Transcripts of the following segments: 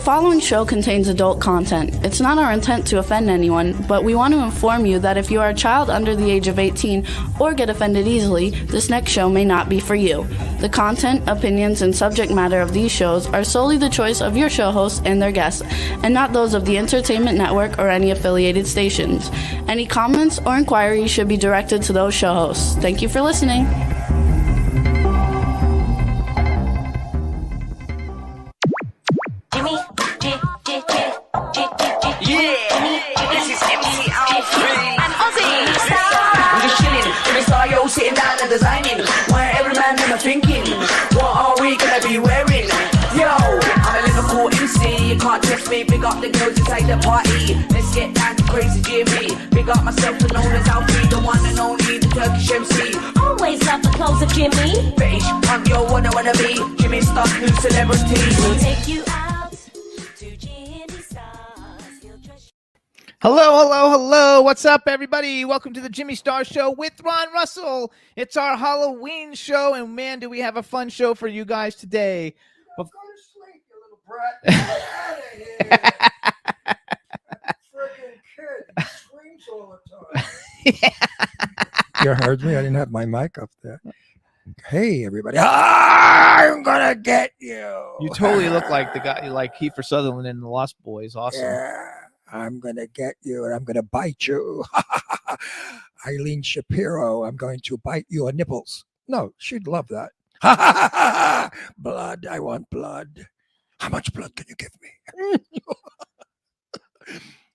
following show contains adult content. It's not our intent to offend anyone, but we want to inform you that if you are a child under the age of 18 or get offended easily, this next show may not be for you. The content, opinions, and subject matter of these shows are solely the choice of your show hosts and their guests, and not those of the Entertainment Network or any affiliated stations. Any comments or inquiries should be directed to those show hosts. Thank you for listening. Sitting down and designing, where every man never thinking, what are we gonna be wearing? Yo, I'm a Liverpool MC, you can't test me. Big up the girls inside the party, let's get down to crazy Jimmy. Big up myself and known as Alfie, the one and only, the Turkish MC. Always love the clothes of Jimmy. Bitch, I'm your wanna be, Jimmy Star, new celebrity. We'll take you out to Jimmy Stars. He'll dress Hello. What's up, everybody? Welcome to the Jimmy Star Show with Ron Russell. It's our Halloween show, and man, do we have a fun show for you guys today. Go to sleep, you little brat. Get out of here. That freaking kid screams all the time. You heard me? I didn't have my mic up there. Hey, everybody. I'm going to get you. You totally look like the guy, like Kiefer Sutherland in The Lost Boys. Awesome. Yeah. I'm going to get you and I'm going to bite you. Eileen Shapiro, I'm going to bite your nipples. No, she'd love that. Blood, I want blood. How much blood can you give me?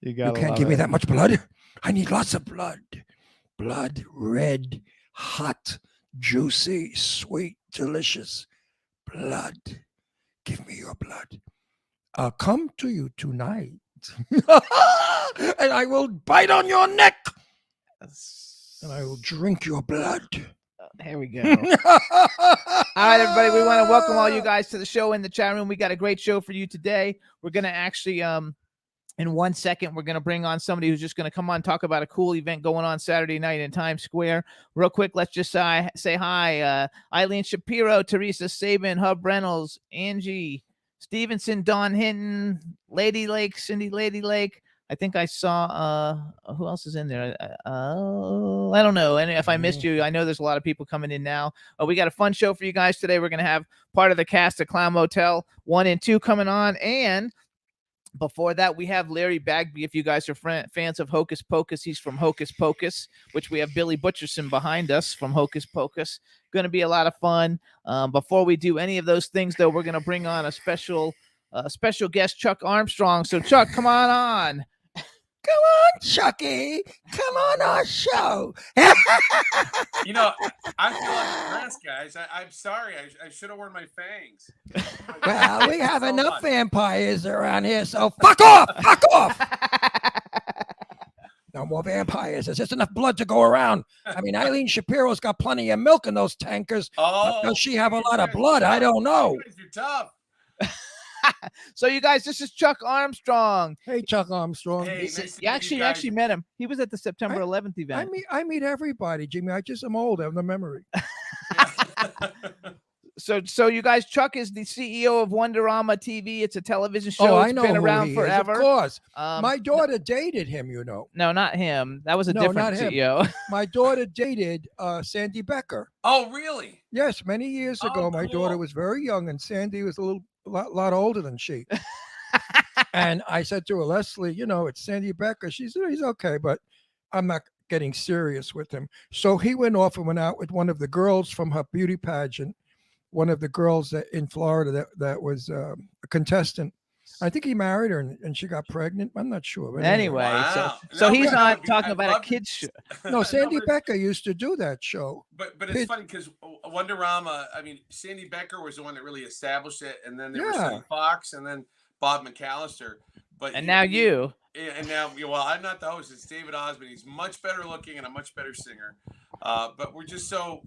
You can't give me that much blood. I need lots of blood. Blood, red, hot, juicy, sweet, delicious. Blood. Give me your blood. I'll come to you tonight. And I will bite on your neck. And I will drink your blood. There we go. All right, everybody. We want to welcome all you guys to the show in the chat room. We got a great show for you today. We're going to actually, in 1 second, we're going to bring on somebody who's just going to come on and talk about a cool event going on Saturday night in Times Square. Real quick, let's just say hi. Eileen Shapiro, Teresa Sabin, Hub Reynolds, Angie Stevenson, Dawn Hinton, Lady Lake, Cindy Lady Lake. I think I saw who else is in there? I don't know. And if I missed you, I know there's a lot of people coming in now. We got a fun show for you guys today. We're going to have part of the cast of Clown Motel 1 and 2 coming on. And before that, we have Larry Bagby. If you guys are fans of Hocus Pocus, he's from Hocus Pocus, which we have Billy Butcherson behind us from Hocus Pocus. Going to be a lot of fun. Before we do any of those things, though, we're going to bring on a special guest, Chuck Armstrong. So, Chuck, come on. Come on, Chucky. Come on our show. You know, I feel unimpressed, guys. I'm sorry. I should have worn my fangs. Well, we have enough vampires around here, so fuck off. Fuck off. No more vampires. There's just enough blood to go around. I mean, Eileen Shapiro's got plenty of milk in those tankers. Does she have a lot of blood? I don't know. You're tough. So, you guys, this is Chuck Armstrong. Hey, Chuck Armstrong. Hey, You actually met him. He was at the September 11th event. I meet everybody, Jimmy. I just am old. I have no memory. So you guys, Chuck is the CEO of Wonderama TV. It's a television show. I know been who around he forever. Is, of course. My daughter dated him, you know. No, not him. That was a different not him. CEO. My daughter dated Sandy Becker. Oh, really? Yes, many years ago. My daughter was very young, and Sandy was a lot older than she. And I said to her, Leslie, you know, it's Sandy Becker. She said, he's okay, but I'm not getting serious with him. So he went off and went out with one of the girls from her beauty pageant, one of the girls in Florida that was a contestant. I think he married her and she got pregnant. I'm not sure. But anyway, wow. so he's not talking about a kid's show. No, Sandy Becker used to do that show. But it's funny because Wonderama, I mean, Sandy Becker was the one that really established it. And then there was Sonny Fox and then Bob McAllister. And now you. And now, well, I'm not the host. It's David Osmond. He's much better looking and a much better singer. But we're just so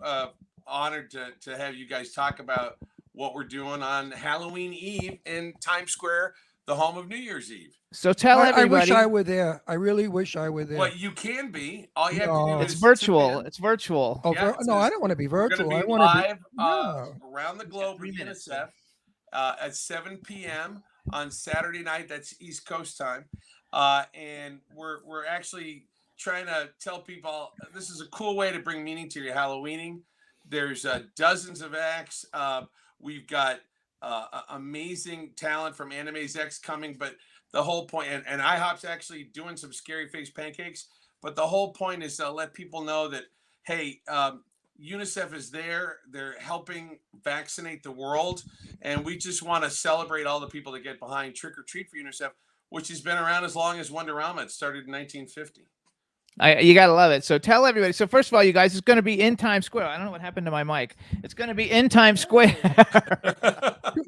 honored to have you guys talk about what we're doing on Halloween Eve in Times Square, the home of New Year's Eve. So tell everybody. I wish I were there. I really wish I were there. Well, you can be. All you have to do is virtual. It's virtual. Oh, no, I don't want to be virtual. We're I going want to be live no. around the globe with UNICEF at 7 p.m. on Saturday night. That's East Coast time, and we're actually trying to tell people this is a cool way to bring meaning to your Halloweening. There's dozens of acts. We've got amazing talent from Anime's X coming, but the whole point, and IHOP's actually doing some scary face pancakes, but the whole point is to let people know that, hey, UNICEF is there. They're helping vaccinate the world. And we just want to celebrate all the people that get behind Trick or Treat for UNICEF, which has been around as long as Wonderama. It started in 1950. You gotta love it. So tell everybody. So first of all, you guys, it's going to be in Times Square. I don't know what happened to my mic. It's going to be in Times Square.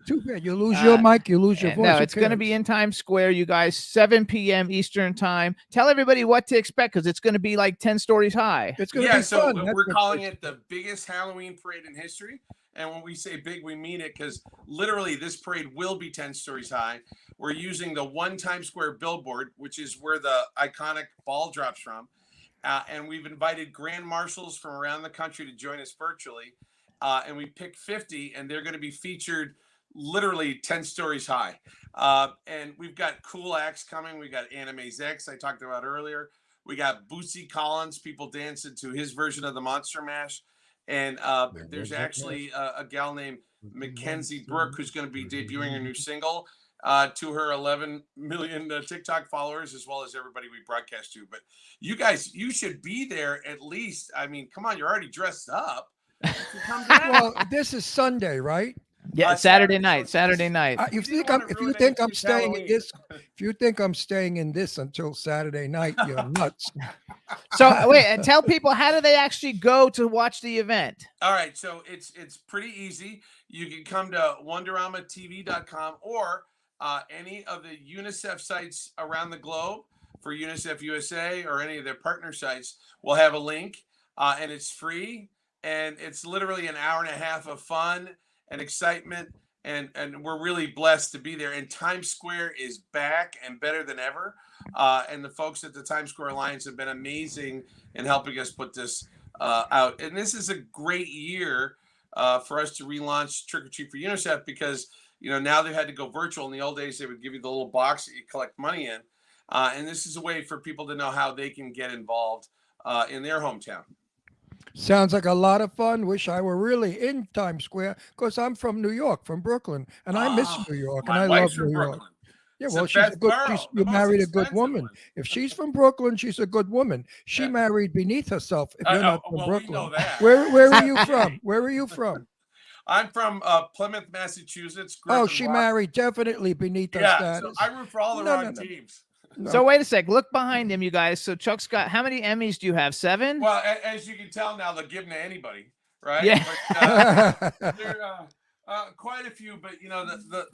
Too bad. You lose your mic, you lose your voice. No, Who it's going to cares? be in Times Square, you guys. 7 p.m. Eastern time. Tell everybody what to expect because it's going to be like 10 stories high. It's going to Yeah, be so fun. That's we're what calling it is. it the biggest Halloween parade in history. And when we say big, we mean it because literally this parade will be 10 stories high. We're using the one Times Square billboard, which is where the iconic ball drops from. And we've invited grand marshals from around the country to join us virtually. And we picked 50, and they're going to be featured literally 10 stories high. And we've got cool acts coming. We got Anime's X, I talked about earlier. We got Bootsy Collins, people dancing to his version of the Monster Mash. And there's actually a gal named Mackenzie Brooke who's going to be debuting her new single. To her 11 million TikTok followers, as well as everybody we broadcast to. But you guys, you should be there at least. I mean, come on, you're already dressed up. Come down. Well, this is Sunday, right? Yeah, Saturday night. Saturday night. If you think wanna I'm, if ruin you think I'm anybody's staying in Halloween. this, if you think I'm staying in this until Saturday night, you're nuts. So wait, and tell people how do they actually go to watch the event? All right, so it's pretty easy. You can come to WonderamaTV.com or any of the UNICEF sites around the globe for UNICEF USA or any of their partner sites will have a link, and it's free, and it's literally an hour and a half of fun and excitement, and we're really blessed to be there. And Times Square is back and better than ever, and the folks at the Times Square Alliance have been amazing in helping us put this out. And this is a great year for us to relaunch Trick or Treat for UNICEF because now they've had to go virtual. In the old days, they would give you the little box that you collect money in. And this is a way for people to know how they can get involved in their hometown. Sounds like a lot of fun. Wish I were really in Times Square because I'm from New York, from Brooklyn, and I miss New York, and My I wife's love from New York. Brooklyn. Yeah, It's well, the she's a best good. borough, You the most married a good expensive woman. one. If she's from Brooklyn, she's a good woman. She Yeah. married beneath herself. If you're not from well, Brooklyn, we know that. where are you from? Where are you from? I'm from Plymouth, Massachusetts. Grew Oh, up in she Boston. married definitely beneath her Yeah, status. so I root for all the No, wrong no, no. teams. No. So wait a sec. Look behind him, you guys. So Chuck's got how many Emmys do you have? 7? Well, as you can tell now, they'll give them to anybody, right? Yeah. But, there are quite a few, but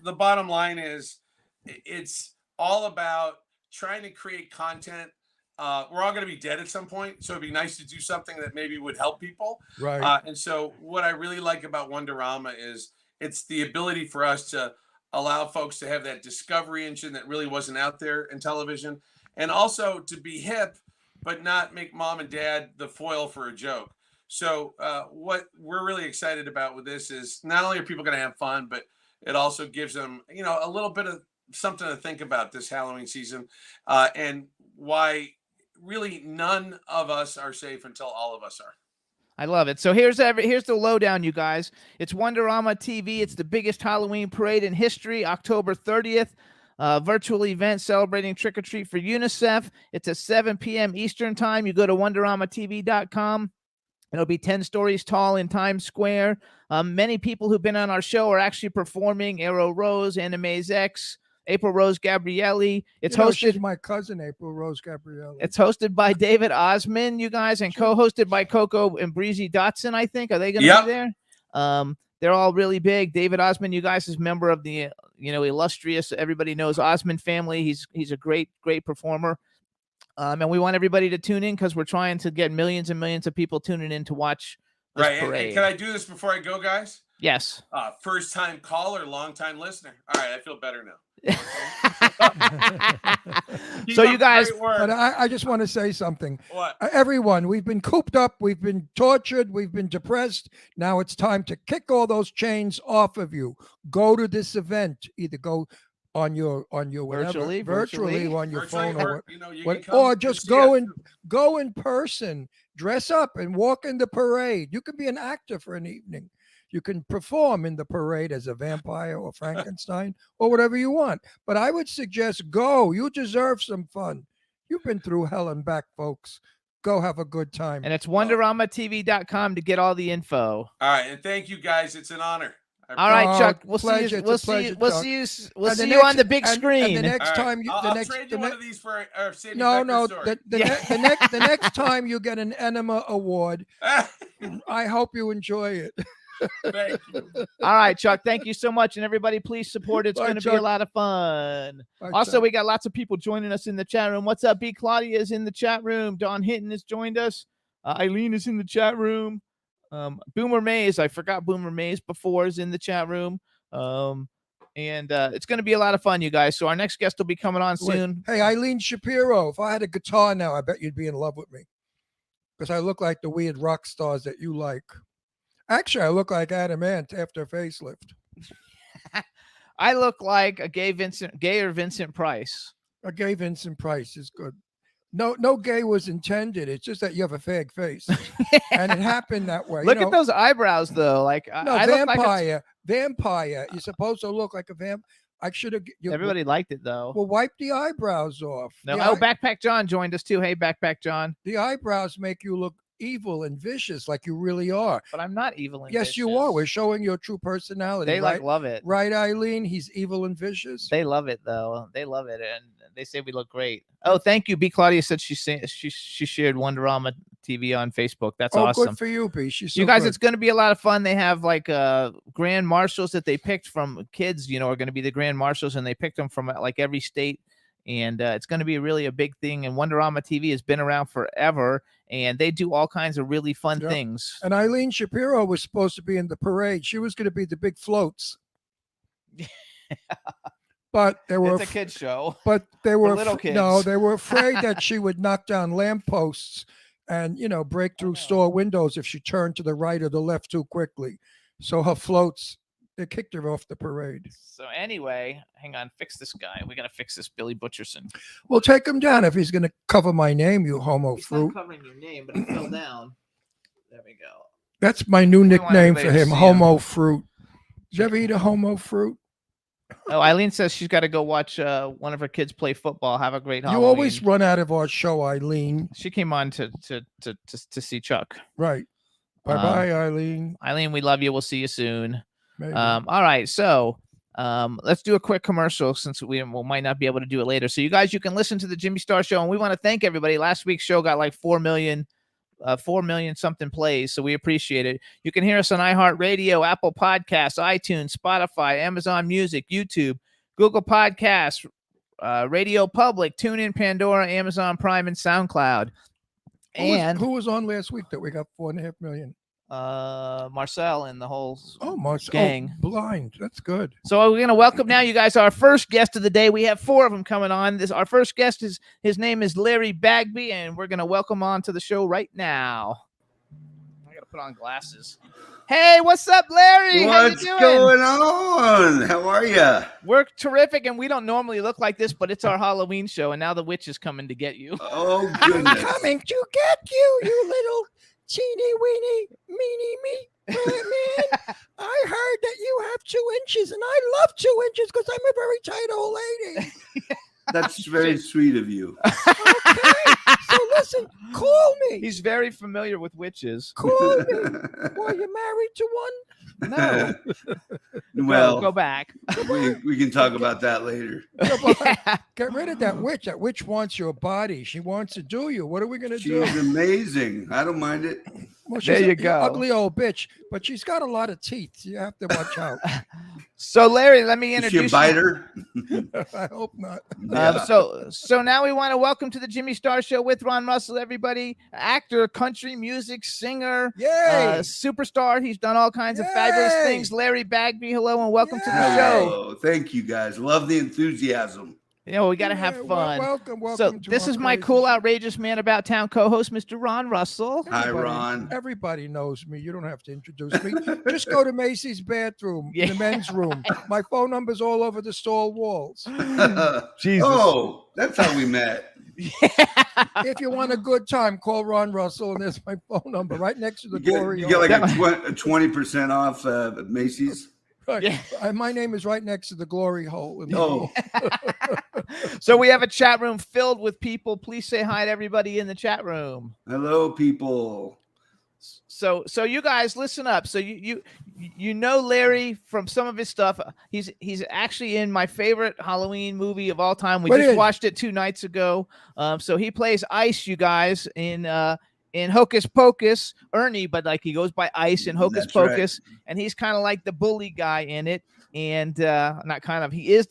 the bottom line is it's all about trying to create content. We're all going to be dead at some point, so it'd be nice to do something that maybe would help people. Right. And so what I really like about Wonderama is it's the ability for us to allow folks to have that discovery engine that really wasn't out there in television, and also to be hip, but not make mom and dad the foil for a joke. So what we're really excited about with this is not only are people going to have fun, but it also gives them, a little bit of something to think about this Halloween season, and why really none of us are safe until all of us are. I love it. So here's the lowdown, you guys. It's Wonderama TV. It's the biggest Halloween parade in history, October 30th. Virtual event celebrating Trick or Treat for UNICEF. It's at 7 p.m. Eastern time. You go to WonderamaTV.com. It'll be 10 stories tall in Times Square. Many people who've been on our show are actually performing. Arrow Rose, Anime's X, April Rose Gabrielli. It's She's hosted. my cousin, April Rose Gabrielle. It's hosted by David Osmond, you guys, and co-hosted by Coco and Breezy Dotson, I think. Are they going to Yep. be there? They're all really big. David Osmond, you guys, is member of the illustrious, everybody knows Osmond family. He's a great performer. And we want everybody to tune in because we're trying to get millions and millions of people tuning in to watch this Right. And parade. can I do this before I go, guys? Yes. First time caller, long time listener. All right. I feel better now. Keep So up you the guys, great work. But I just want to say something. What? Everyone, we've been cooped up, we've been tortured, we've been depressed. Now it's time to kick all those chains off of you. Go to this event. Either go on your whatever, Virtually. on your Virtually, phone or or, you know, you what, can come or and just see go us. in person, dress up and walk in the parade. You can be an actor for an evening. You can perform in the parade as a vampire or Frankenstein or whatever you want. But I would suggest go. You deserve some fun. You've been through hell and back, folks. Go have a good time. And it's WonderamaTV.com to get all the info. All right, and thank you guys. It's an honor. All right, Oh, Chuck. We'll pleasure. see you. It's a We'll see pleasure, you. We'll Chuck. see you. We'll And the see you on next- the big and screen. the next All right, time you, I'll the next, trade the you one next, of these for Sandy no, Becker's no, story. the next time you get an Enema Award, I hope you enjoy it. Thank you. All right, Chuck. Thank you so much, and everybody, please support it. It's Bye, going to be a Chuck. lot of fun. Bye, Also, Chuck. we got lots of people joining us in the chat room. What's up, B. Claudia is in the chat room. Don Hinton has joined us. Eileen is in the chat room. Boomer Mays, I forgot Boomer Mays before, is in the chat room. And it's going to be a lot of fun, you guys. So our next guest will be coming on Wait, soon. Hey, Eileen Shapiro, if I had a guitar now, I bet you'd be in love with me. Because I look like the weird rock stars that you like. Actually, I look like Adam Ant after a facelift. I look like a gayer Vincent Price. A gay Vincent Price is good. No gay was intended. It's just that you have a fag face. And it happened that way. Look you at know? those eyebrows, though. Like No, I look like vampire. Vampire. You're supposed to look like a vamp. I should have. everybody liked it, though. Well, wipe the eyebrows off. No, The Backpack John joined us too. Hey, Backpack John. the eyebrows make you look evil and vicious, like you really are. But I'm not evil and Yes, you are. vicious. We're showing your true personality. They right? like love it. Right, Eileen? He's evil and vicious. They love it though. They love it, and they say we look great. Oh, thank you. B. Claudia said she shared Wonderama TV on Facebook. That's awesome. Good for you, B. She's You so guys, good. it's going to be a lot of fun. They have like grand marshals that they picked from kids. You know, are going to be the grand marshals, and they picked them from like every state. And it's going to be really a big thing. And Wonderama TV has been around forever, and they do all kinds of really fun Yeah. things. And Eileen Shapiro was supposed to be in the parade. She was going to be the big floats. But they were It's a kid show. but they were little no, kids. they were afraid that she would knock down lampposts and break through store windows if she turned to the right or the left too quickly. So her floats, they kicked her off the parade. So anyway, hang on, fix this guy. We got to fix this Billy Butcherson. Well, take him down if he's going to cover my name, you homo He's fruit. not covering your name, but it fell down. There we go. That's my new We want nickname for everybody to him, see him. homo fruit. Did you ever eat a homo fruit? Oh, Eileen says she's got to go watch one of her kids play football. Have a great Halloween. You always run out of our show, Eileen. She came on to see Chuck. Right. Bye bye, Eileen. Eileen, we love you. We'll see you soon. Maybe. All right, so let's do a quick commercial since we might not be able to do it later. So you guys, you can listen to the Jimmy Star Show, and we want to thank everybody. Last week's show got like 4 million something plays, so we appreciate it. You can hear us on iHeartRadio, Apple Podcasts, iTunes, Spotify, Amazon Music, YouTube, Google Podcasts, Radio Public, TuneIn, Pandora, Amazon Prime, and SoundCloud. Who was on last week that we got 4.5 million? Marcel and the whole Gang. gang. Blind. That's good. So we're gonna welcome now, you guys, our first guest of the day. We have 4 of them coming on. Our first guest his name is Larry Bagby, and we're gonna welcome on to the show right now. I gotta put on glasses. Hey, what's up, Larry? How you What's doing? going on? How are you? We're terrific, and we don't normally look like this, but it's our Halloween show, and now the witch is coming to get you. Oh I'm goodness! coming to get you, you little teeny weeny meeny me. Man, I heard that you have 2 inches, and I love 2 inches because I'm a very tight old lady. That's very sweet of you. Okay, so listen, call me. He's very familiar with witches. Call me. Were you married to one? No, Well, go back. we can talk about that later. Get rid of that witch. That witch wants your body. She wants to do you. What are we going to do? She's amazing. I don't mind it. Well, There she's you a go. ugly old bitch, but she's got a lot of teeth. You have to watch out. So, Larry, let me Is she a introduce you. biter? I hope not. Yeah. So now we want to welcome to the Jimmy Star Show with Ron Russell, everybody. Actor, country music singer, Yay! superstar. He's done all kinds of fabulous Yay! things. Larry Bagby, hello and welcome to the show. Hello. Thank you guys. Love the enthusiasm. You know, we got to have Yeah, fun. welcome So to this our is my crazy cool, show. outrageous man about town co-host, Mr. Ron Russell. Hi, Everybody- Ron. Everybody knows me. You don't have to introduce me. Just go to Macy's bathroom in the men's room. My phone number's all over the stall walls. Jesus. Oh, that's how we met. If you want a good time, call Ron Russell, and there's my phone number right next to the glory. You get like hole. a 20% off at Macy's. Right. Yeah. My name is right next to the glory hole. In the Oh, So we have a chat room filled with people. Please say hi to everybody in the chat room. hello, people. So you guys listen up. So you know Larry from some of his stuff. He's actually in my favorite Halloween movie of all time. We What just is? watched it 2 nights ago. So he plays Ice, you guys, in Hocus Pocus, Ernie, but like he goes by Ice in Hocus That's right. Pocus, and he's kind of like the bully guy in it. And not kind of, he and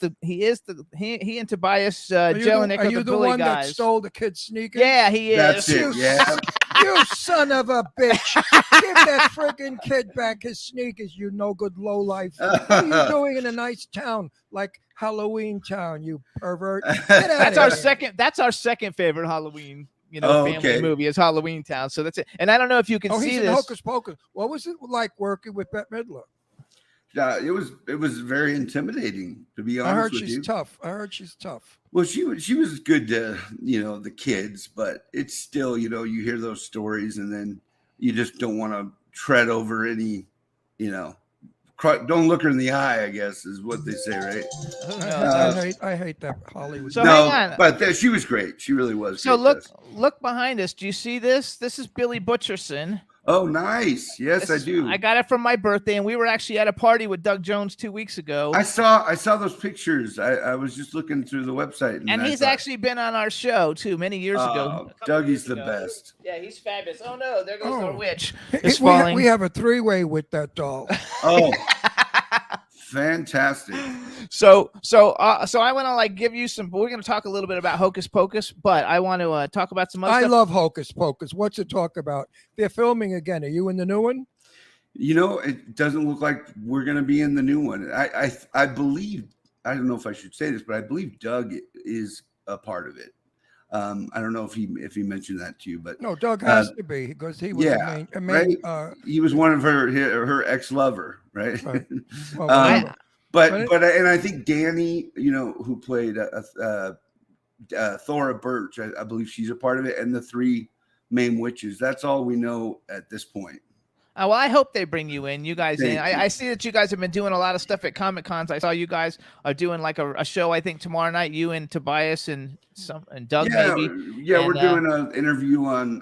Tobias Jelinek Are are you the the bully one guys. that stole the kid's sneakers? Yeah, he is. That's it. Yeah. You son of a bitch. Give that friggin' kid back his sneakers, you no good lowlife. What are you doing in a nice town like Halloween Town, you pervert? Get That's outta our here. second. That's our second favorite Halloween, Oh, family okay. movie is Halloween Town. So that's it. And I don't know if you can Oh, see he's in this. Hocus Pocus. What was it like working with Bette Midler? It was very intimidating, to be honest I heard with she's you. tough. I heard she's tough. Well, she was good to the kids, but it's still you hear those stories and then you just don't want to tread over any don't look her in the eye, I guess is what they say, right? I hate that Hollywood. So No, hang on. but she was great. She really was. So great, Jess. look behind us. Do you see this? This is Billy Butcherson. Oh, nice. Yes, This I is- do. I got it from my birthday, and we were actually at a party with Doug Jones 2 weeks ago. I saw those pictures. I was just looking through the website, and I he's thought, actually been on our show too many years ago. Oh, Dougie's the best. Yeah, he's fabulous. Oh no, there goes our Oh. witch. We- It's we, falling. we have a three-way with that doll. Oh, fantastic. So I want to give you some. We're going to talk a little bit about Hocus Pocus, but I want to talk about some other I stuff. love Hocus Pocus. What's it talk about? They're filming again. Are you in the new one? It doesn't look like we're going to be in the new one. I believe, I don't know if I should say this, but I believe Doug is a part of it. I don't know if he mentioned that to you, but No, Doug has to be because he was yeah, a main right? He was one of her ex-lover, right? Right. Well, Um, whatever. but and I think Danny, who played Thora Birch, I believe she's a part of it, and the 3 main witches. That's all we know at this point. Well, I hope they bring you in. You guys in. Thank you. I see that you guys have been doing a lot of stuff at Comic Cons. I saw you guys are doing like a show. I think tomorrow night. You and Tobias and Doug Yeah, maybe. yeah, we're And, doing an interview on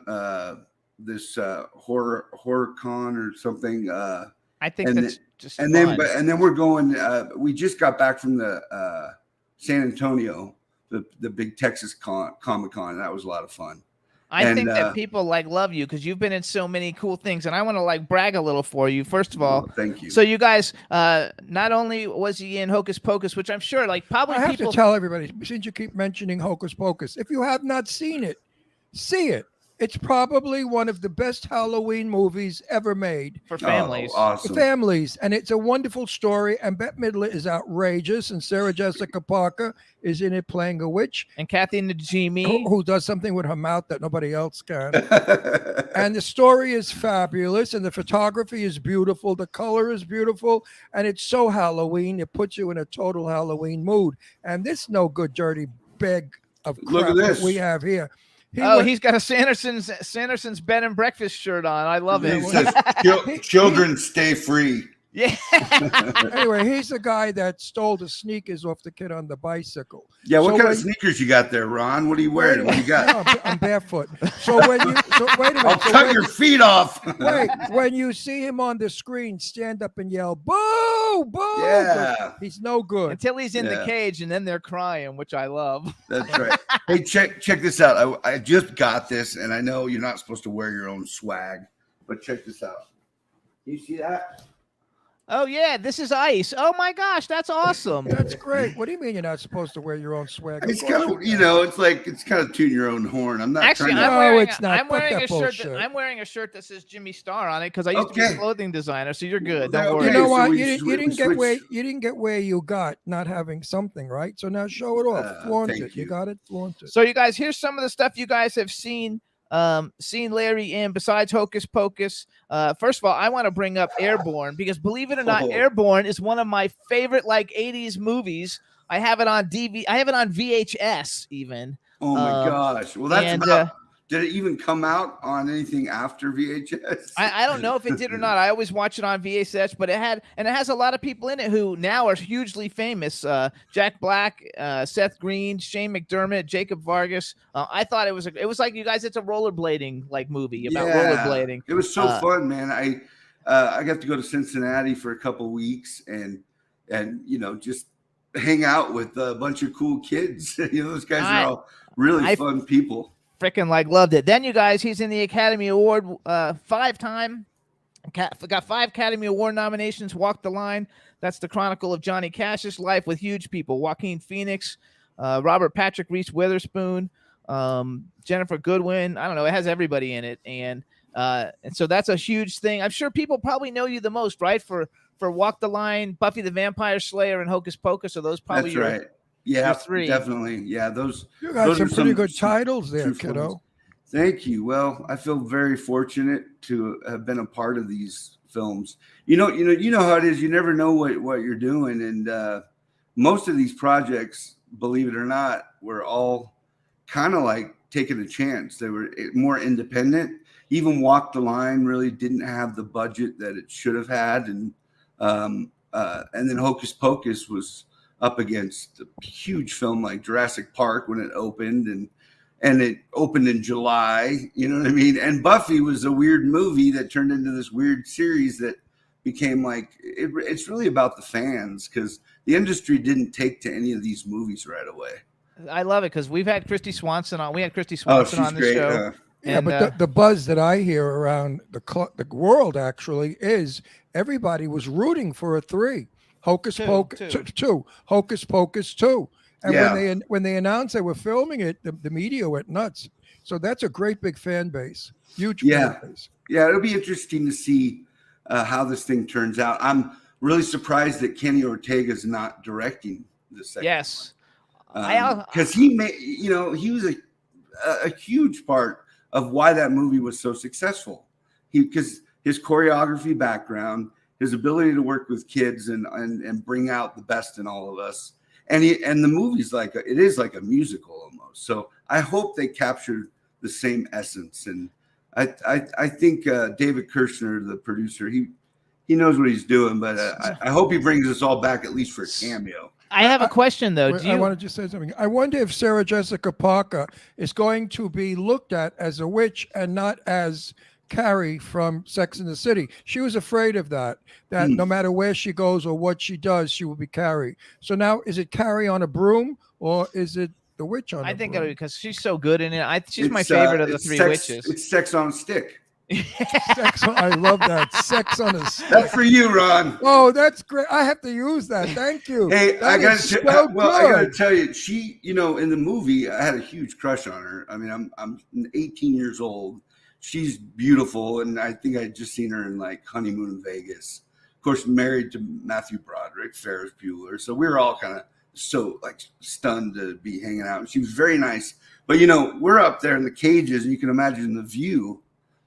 this horror con or something. I think and that's just And fun. then we're going. We just got back from the San Antonio, the big Texas Comic Con. That was a lot of fun. I and, think that people love you because you've been in so many cool things, and I want to brag a little for you. First of all, Thank you. so you guys, not only was he in Hocus Pocus, which I'm sure probably I have people to tell everybody, since you keep mentioning Hocus Pocus, if you have not seen it, see it. It's probably one of the best Halloween movies ever made. for families. Oh, awesome. Families, and it's a wonderful story. And Bette Midler is outrageous, and Sarah Jessica Parker is in it playing a witch And Kathy Najimy. who does something with her mouth that nobody else can. And the story is fabulous, and the photography is beautiful. The color is beautiful, and it's so Halloween. It puts you in a total Halloween mood. And this no good dirty bag of Look crap at that this. we have here. He's got a Sanderson's bed and breakfast shirt on. I love It it. says, "Children stay free." Yeah. Anyway, he's the guy that stole the sneakers off the kid on the bicycle. Yeah, what So kind when- of sneakers you got there, Ron? What are you wearing? What do you got? No, I'm barefoot. So wait a minute. I'll So cut when- your feet off. Wait, when you see him on the screen, stand up and yell, "Boo! Boo!" 'cause Yeah. he's no good. Until he's in the Yeah. cage, and then they're crying, which I love. That's right. Hey, check this out. I just got this, and I know you're not supposed to wear your own swag, but check this out. You see that? Oh yeah, this is Ice. Oh my gosh, that's awesome. That's great. What do you mean you're not supposed to wear your own swag? Of It's course kind of, you it's like it's kind of tooting your own horn. I'm not Actually, trying to. No, it's not. I'm Fuck wearing that a shirt. bullshit. I'm wearing a shirt that says Jimmy Star on it because I used to be Okay. a clothing designer. So you're good. Well, Don't okay, worry. You know so what? we You switch- didn't we get where switch- you didn't get where you got not having something, right? So now show it off, flaunt thank it. You you. got it, flaunt it. So you guys, here's some of the stuff you guys have seen Larry in besides Hocus Pocus. First of all, I want to bring up Airborne because believe it or not, Oh. Airborne is one of my favorite like 80s movies. I have it on DVD. I have it on VHS even. Oh my gosh! Well, that's and, about. Did it even come out on anything after VHS? I don't know if it did or not. I always watch it on VHS, but it has a lot of people in it who now are hugely famous. Jack Black, Seth Green, Shane McDermott, Jacob Vargas. I thought it was like you guys. It's a rollerblading like movie about rollerblading. It was so fun, man. I got to go to Cincinnati for a couple weeks and just hang out with a bunch of cool kids. Those guys are all really fun people. Freaking loved it. Then you guys, he's in the Academy Award 5-time. Got 5 Academy Award nominations. Walk the Line. That's the chronicle of Johnny Cash's life with huge people. Joaquin Phoenix, Robert Patrick Reese Witherspoon, Jennifer Goodwin. I don't know. It has everybody in it, and so that's a huge thing. I'm sure people probably know you the most, right? For Walk the Line, Buffy the Vampire Slayer, and Hocus Pocus. Are those probably That's right. Yeah, 3. definitely. Yeah, those. You got those some are pretty good some titles there, true kiddo. films. Thank you. Well, I feel very fortunate to have been a part of these films. You know how it is. You never know what you're doing, and most of these projects, believe it or not, were all kind of like taking a chance. They were more independent. Even Walk the Line really didn't have the budget that it should have had, and then Hocus Pocus was up against a huge film like Jurassic Park when it opened, and it opened in July, you know what I mean? And Buffy was a weird movie that turned into this weird series that became like, it's really about the fans because the industry didn't take to any of these movies right away. I love it because we've had Christy Swanson on. We had Christy Swanson on the show. Yeah, but the buzz that I hear around the world actually is everybody was rooting for a 3. Hocus Pocus 2. Hocus Pocus 2. And when they announced they were filming it, the media went nuts. So that's a great big fan base. Huge fan base. Yeah, it'll be interesting to see how this thing turns out. I'm really surprised that Kenny Ortega's not directing the second. Yes. Because he made, he was a huge part of why that movie was so successful. Because his choreography background, his ability to work with kids and bring out the best in all of us. And the movie's it is like a musical almost. So I hope they captured the same essence. And I think David Kirshner, the producer, he knows what he's doing, but I hope he brings us all back at least for a cameo. I have a question though. I wanted to say something. I wonder if Sarah Jessica Parker is going to be looked at as a witch and not as Carrie from Sex and the City. She was afraid of that no matter where she goes or what she does, she will be Carrie. So now, is it Carrie on a broom or is it the witch on a broom? I think it'll be because she's so good in it. She's my favorite of the 3 witches. It's Sex on a Stick. I love that. Sex on a Stick. That's for you, Ron. Oh, that's great. I have to use that. Thank you. Hey, I That gotta is so I gotta good. tell you, she, in the movie, I had a huge crush on her. I mean, I'm 18 years old. She's beautiful, and I think I had just seen her in like Honeymoon in Vegas. Of course, married to Matthew Broderick, Ferris Bueller. So we were all kind of so like stunned to be hanging out. And she was very nice. But we're up there in the cages, and you can imagine the view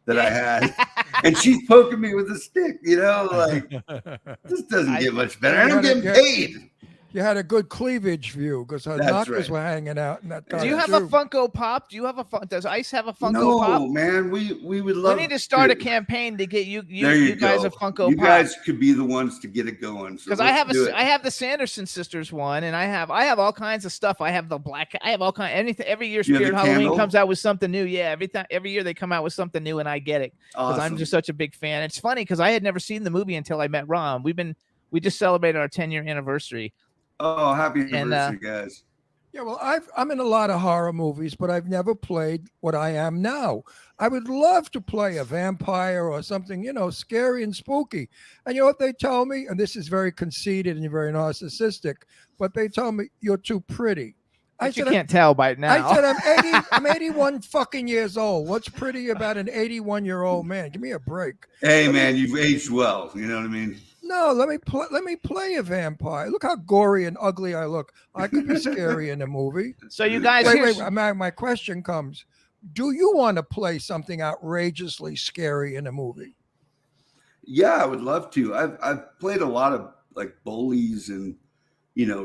that I had. And she's poking me with a stick, this doesn't get much better. And I'm getting paid. You had a good cleavage view because her That's knockers right. were hanging out in that. Do you have a Funko Pop? Does Ice have a Funko Pop? No, man. We would love. We need to start a campaign to get you There you guys go. a Funko You Pop. guys could be the ones to get it going. Because I have the Sanderson sisters one, and I have all kinds of stuff. I have the black. I have all kinds. Anything every year. You have Spirit the Halloween candle? comes out with something new. Yeah, every year they come out with something new, and I get it because I'm Awesome. just such a big fan. It's funny because I had never seen the movie until I met Ron. We just celebrated our 10-year anniversary. Oh, happy And, anniversary, guys. Yeah, well, I'm in a lot of horror movies, but I've never played what I am now. I would love to play a vampire or something, scary and spooky. And you know what they tell me? And this is very conceited and very narcissistic, but they tell me you're too pretty. But you can't tell by now. I said I'm 80. I'm 81 fucking years old. What's pretty about an 81-year-old man? Give me a break. Hey, man, you've aged well. You know what I mean? No, let me play a vampire. Look how gory and ugly I look. I could be scary in a movie. So you guys, Wait. My question comes: do you want to play something outrageously scary in a movie? Yeah, I would love to. I've played a lot of like bullies and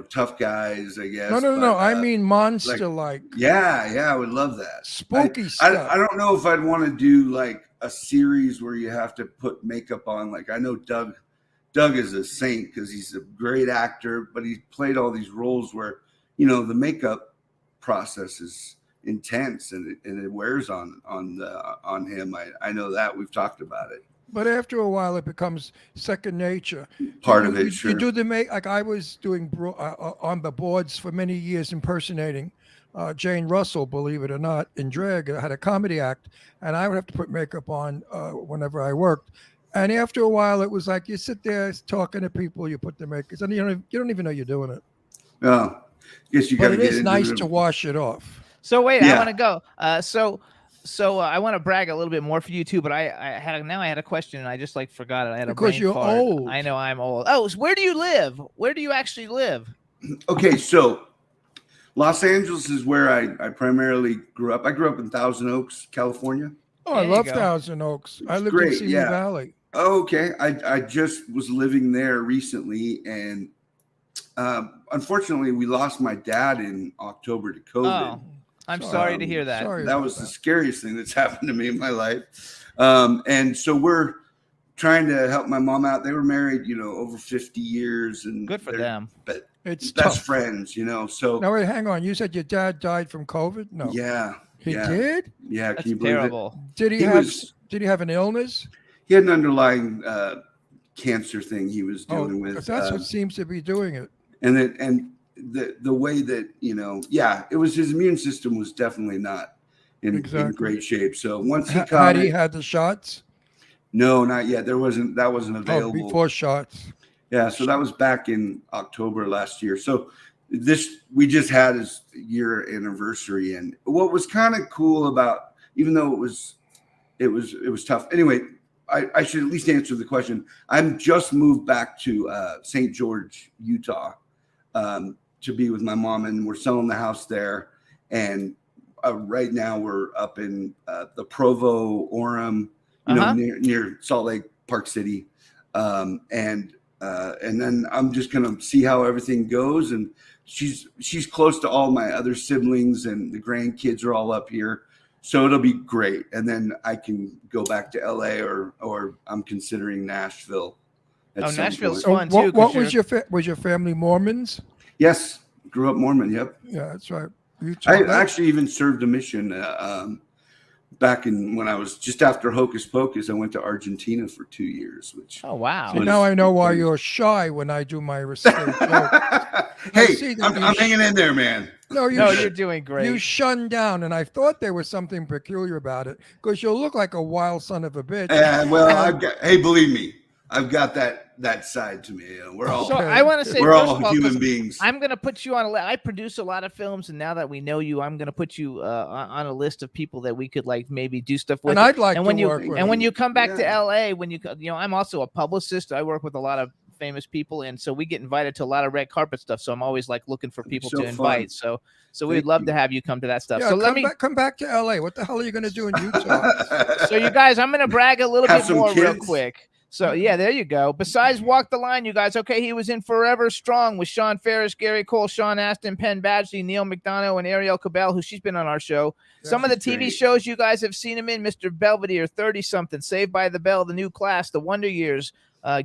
tough guys, I guess. No. I mean monster-like. Yeah, I would love that. Spooky stuff. I don't know if I'd want to do like a series where you have to put makeup on. Like I know Doug is a saint because he's a great actor, but he played all these roles where the makeup process is intense and it wears on him. I know that we've talked about it. But after a while, it becomes second nature. Part of it, sure. You do the like I was doing on the boards for many years, impersonating Jane Russell, believe it or not, in drag. I had a comedy act, and I would have to put makeup on whenever I worked. And after a while, it was like you sit there talking to people, you put the makeup, and you don't even know you're doing it. Oh, I guess you got to get into it. But it is nice to wash it off. So wait, Yeah. I want to go. So I want to brag a little bit more for you too, but I had a question and I just forgot it. I had Because a brain you're fart. old. I know I'm old. Oh, so where do you live? Where do you actually live? Okay, so Los Angeles is where I primarily grew up. I grew up in Thousand Oaks, California. Oh, I There you love go. Thousand Oaks. I lived great, in Simi yeah. Valley. Okay, I just was living there recently, and unfortunately, we lost my dad in October to COVID. Oh, I'm sorry to hear that. Sorry That about was the scariest thing that's happened to me in my life. And so we're trying to help my mom out. They were married, over 50 years, and Good for they're them. It's best tough. friends, So Now wait, hang on. You said your dad died from COVID? No. yeah, He yeah, did? yeah. That's Can you believe it? terrible. Did he have an illness? He had an underlying cancer thing he was dealing with. That's what seems to be doing it. And the way that it was, his immune system was definitely not in great shape. So once he caught Had he it, had the shots? no, not yet. That wasn't available. Before shots. Yeah, so that was back in October last year. So we just had his year anniversary, and what was kind of cool about, even though it was tough. Anyway, I should at least answer the question. I'm just moved back to St. George, Utah, to be with my mom, and we're selling the house there. And right now we're up in the Provo, Orem, near Salt Lake, Park City, and then I'm just gonna see how everything goes. And she's close to all my other siblings, and the grandkids are all up here. So it'll be great, and then I can go back to LA, or I'm considering Nashville. Oh, Nashville's point. fun too. What was your family Mormons? Yes, grew up Mormon. Yep. Yeah, that's right. I actually even served a mission back when I was just after Hocus Pocus. I went to Argentina for 2 years. Which Oh wow. See, now I know why you're shy when I do my research. hey, I'm hanging in there, man. No, You're doing great. You shunned down, and I thought there was something peculiar about it because you look like a wild son of a bitch. Hey, believe me, I've got that side to me. We're all So I want to say, we're first all of all, human 'cause beings. I'm going to put you on a list. I produce a lot of films, and now that we know you, I'm going to put you on a list of people that we could maybe do stuff with. And I'd like and when to you work with and when you. you come back to Yeah. LA, I'm also a publicist. I work with a lot of famous people, and so we get invited to a lot of red carpet stuff. So I'm always looking for people so to invite. fun. So we'd Thank love you. to have you come to that stuff. Yeah, so come back to LA. What the hell are you going to do in Utah? So you guys, I'm going to brag a little Have bit some more real kids. quick. So yeah, there you go. Besides Walk the Line, you guys, okay, he was in Forever Strong with Sean Ferris, Gary Cole, Sean Astin, Penn Badgley, Neil McDonough, and Ariel Cabell, who she's been on our show. Some of the TV great. shows you guys have seen him in: Mr. Belvedere, 30-something, Saved by the Bell, The New Class, The Wonder Years,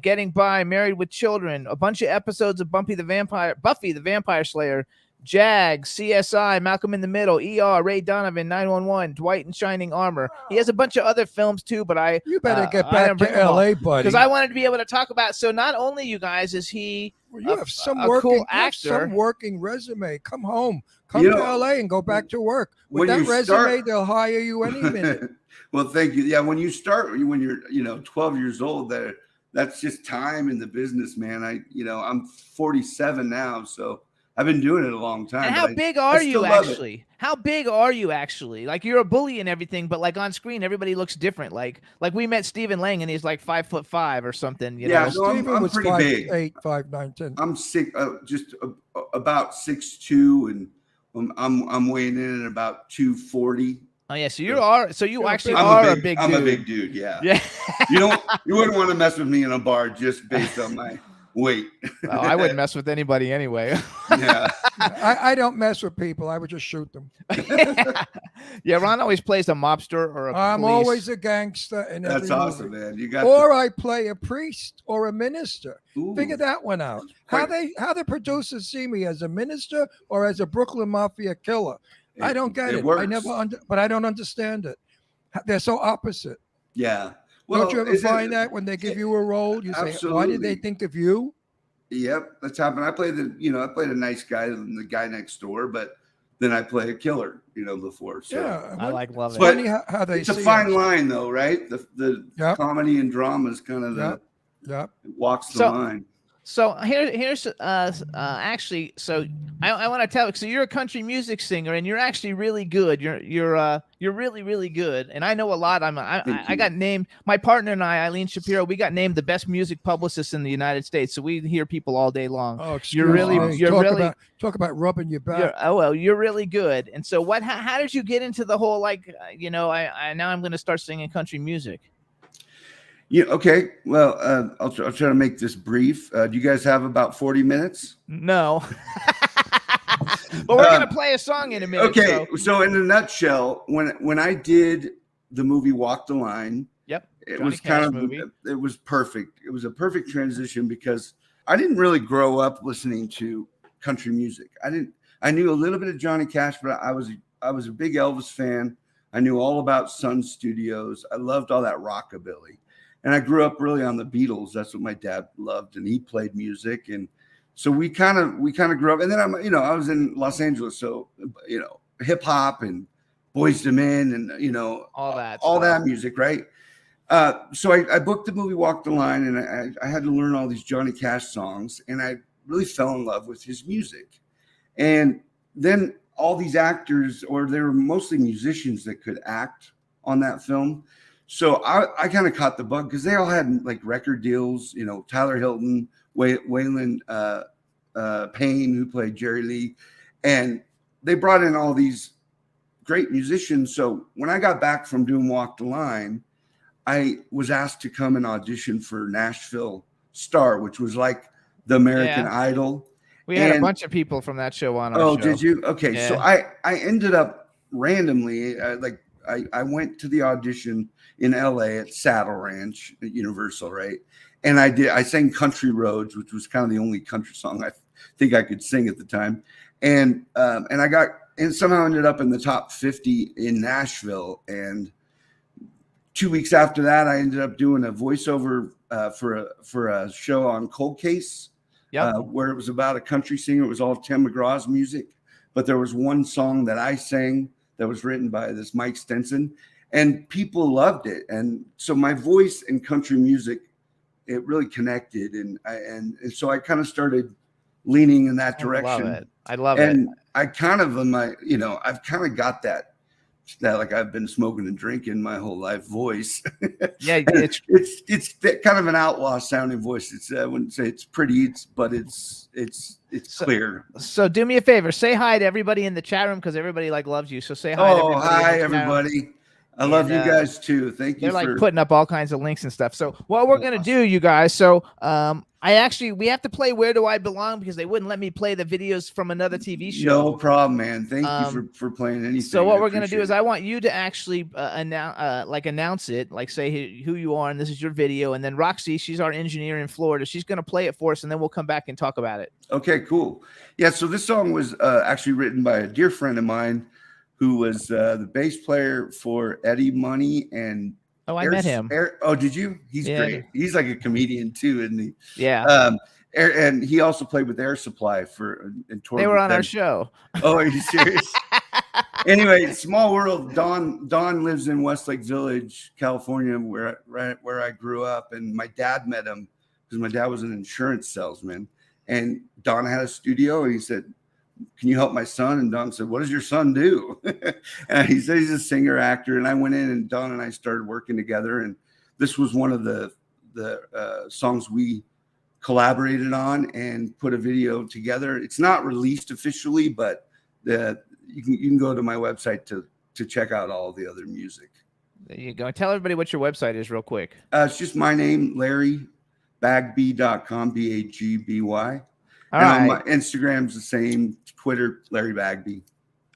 Getting By, Married with Children, a bunch of episodes of Buffy the Vampire Slayer, Jag, CSI, Malcolm in the Middle, ER, Ray Donovan, 911, Dwight in Shining Armor. He has a bunch of other films too, but You better get I back didn't to bring them all. LA, buddy. because I wanted to be able to talk about. So not only, you guys, is he Well, you have some a working, cool you have some actor. working resume. Come home, come You to know, LA and go back to work. With when that you resume, start- they'll hire you any minute. Well, thank you. Yeah, when you start, when you're 12 years old, that's just time in the business, man. I'm 47 now, so I've been doing it a long time. And but how I- big I are still you love it. actually? How big are you actually? Like you're a bully and everything, but like on screen, everybody looks different. Like we met Stephen Lang and he's like 5'5" or something. You Yeah, know? no, Stephen I'm was pretty big. 5'8", 5'9", 10. I'm sick, just about 6'2", and I'm weighing in at about 240. Oh yeah, so you You're a actually big- are a big I'm dude. a big dude. Yeah. Yeah. You wouldn't want to mess with me in a bar just based on my weight. Well, I wouldn't mess with anybody anyway. Yeah. I don't mess with people. I would just shoot them. Yeah, Ron always plays a mobster or a I'm police. always a gangster in every That's awesome, movie. man. You got Or I play a priest or a minister. Ooh. Figure that one out. Quite- How the producers see me, as a minister or as a Brooklyn Mafia killer. I don't get it. I works. never but I don't understand it. They're so opposite. Yeah. Don't you ever is it- find that when they give you a role, you say, "Why did they Absolutely. think of you?" Yep, that's happened. I played a nice guy and the guy next door, but then I play a killer, before. So Yeah, I love It's it. But funny how they it's a see fine us. line though, right? The Yep. comedy and drama is kind of Yep. walks the So- line. So here's actually, so I want to tell. So you're a country music singer, and you're actually really good. You're really really good, and I know a lot. Thank I you. got named. My partner and I, Eileen Shapiro, we got named the best music publicist in the United States. So we hear people all day long. Oh, You're really- excuse me. you're talk really- talk about rubbing your back. You're really good. And so how did you get into the whole I now I'm going to start singing country music? Yeah. Okay. Well, I'll try to make this brief. Do you guys have about 40 minutes? No. But we're going to play a song in a minute. Okay. So. So in a nutshell, when I did the movie Walk the Line, Yep. it Johnny was kind Cash of movie. it was perfect. It was a perfect transition because I didn't really grow up listening to country music. I knew a little bit of Johnny Cash, but I was a big Elvis fan. I knew all about Sun Studios. I loved all that rockabilly. And I grew up really on the Beatles. That's what my dad loved, and he played music. And so we kind of grew up. And then I was in Los Angeles, so hip hop and Boyz II Men and All that that music, right? So I booked the movie Walk the Line, and I had to learn all these Johnny Cash songs, and I really fell in love with his music. And then all these actors, or they were mostly musicians that could act on that film. So I kind of caught the bug because they all had like record deals, Tyler Hilton, Waylon Payne, who played Jerry Lee, and they brought in all these great musicians. So when I got back from doing Walk the Line, I was asked to come and audition for Nashville Star, which was like the American Idol. We had a And- bunch of people from that show on our Oh, show. did you? Okay. Yeah. So I ended up randomly, I went to the audition in LA at Saddle Ranch at Universal, right? And I sang Country Roads, which was kind of the only country song I think I could sing at the time. And somehow ended up in the top 50 in Nashville. And 2 weeks after that, I ended up doing a voiceover for a show on Cold Case. Yep. Where it was about a country singer. It was all Tim McGraw's music, but there was one song that I sang that was written by this Mike Stenson, and people loved it. And so my voice and country music, it really connected, and so I kind of started leaning in that direction. I love it. And I kind of I've kind of got that like I've been smoking and drinking my whole life voice. Yeah, it's kind of an outlaw sounding voice. I wouldn't say it's pretty, but it's clear. So do me a favor, say hi to everybody in the chat room because everybody loves you. So say hi. to Oh, everybody in hi the chat room. everybody. I love you guys too. Thank you. They're like for putting up all kinds of links and stuff. So what we're gonna do, you guys. So we have to play Where Do I Belong because they wouldn't let me play the videos from another TV show. No problem, man. Thank you for playing anything. So what I we're gonna do appreciate is it. I want you to actually announce it, like say who you are and this is your video, and then Roxy, she's our engineer in Florida, she's gonna play it for us, and then we'll come back and talk about it. Okay, cool. Yeah, so this song was actually written by a dear friend of mine who was the bass player for Eddie Money and Oh, I met him. Oh, did you? He's Yeah. great. He's like a comedian too, isn't he? Yeah. And he also played with Air Supply and toured They were with on our them. show. Oh, are you serious? Anyway, small world. Don lives in Westlake Village, California, where I grew up, and my dad met him because my dad was an insurance salesman. And Don had a studio, and he said, "Can you help my son?" And Don said, "What does your son do?" And he said he's a singer actor. And I went in, and Don and I started working together. And this was one of the songs we collaborated on and put a video together. It's not released officially, but you can go to my website to check out all the other music. There you go. Tell everybody what your website is real quick. It's just my name, LarryBagby.com, BAGBY. All And right. my Instagram's the same, Twitter, Larry Bagby.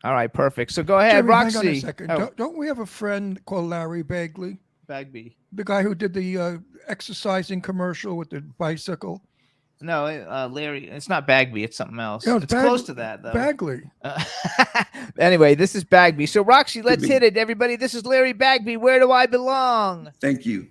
All right, perfect. So go ahead, Jimmy, Roxy. hang on a second. Oh, Don't we have a friend called Larry Bagley? Bagby. The guy who did the exercising commercial with the bicycle? No, Larry. It's not Bagby. It's something else. Yeah, it's Bag- close to that, though. Bagley. Anyway, this is Bagby. So, Roxy, let's be. hit it, everybody. This is Larry Bagby. Where do I belong? Thank you.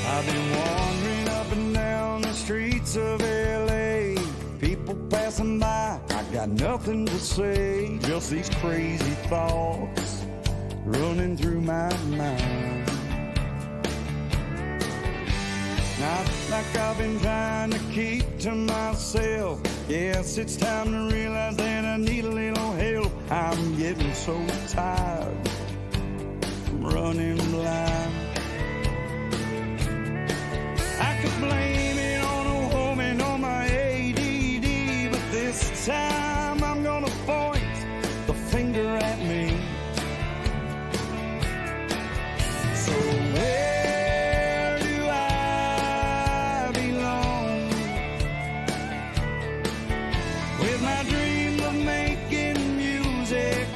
I've been wandering up and down the streets of LA. People passing by, I got nothing to say. Just these crazy thoughts running through my mind. Not like I've been trying to keep to myself. Yes, it's time to realize that I need a little help. I'm getting so tired from running blind. I could blame it on a woman or my ADD, but this time I'm gonna point the finger at me. So where do I belong? With my dream of making music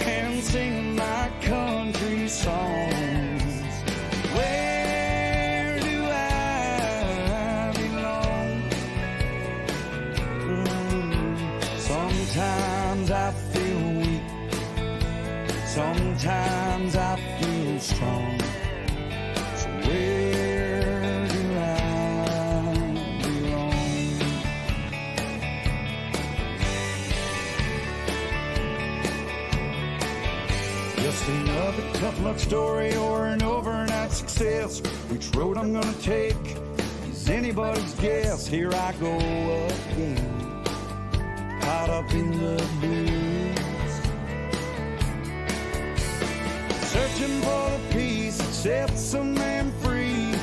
and singing my country songs. Where do I belong? Sometimes I feel weak. Sometimes I feel strong. So where do I belong? Just another tough luck story or an overnight success. Which road I'm gonna take is anybody's guess. Here I go again, caught up in the blues, searching for the peace that sets a man free.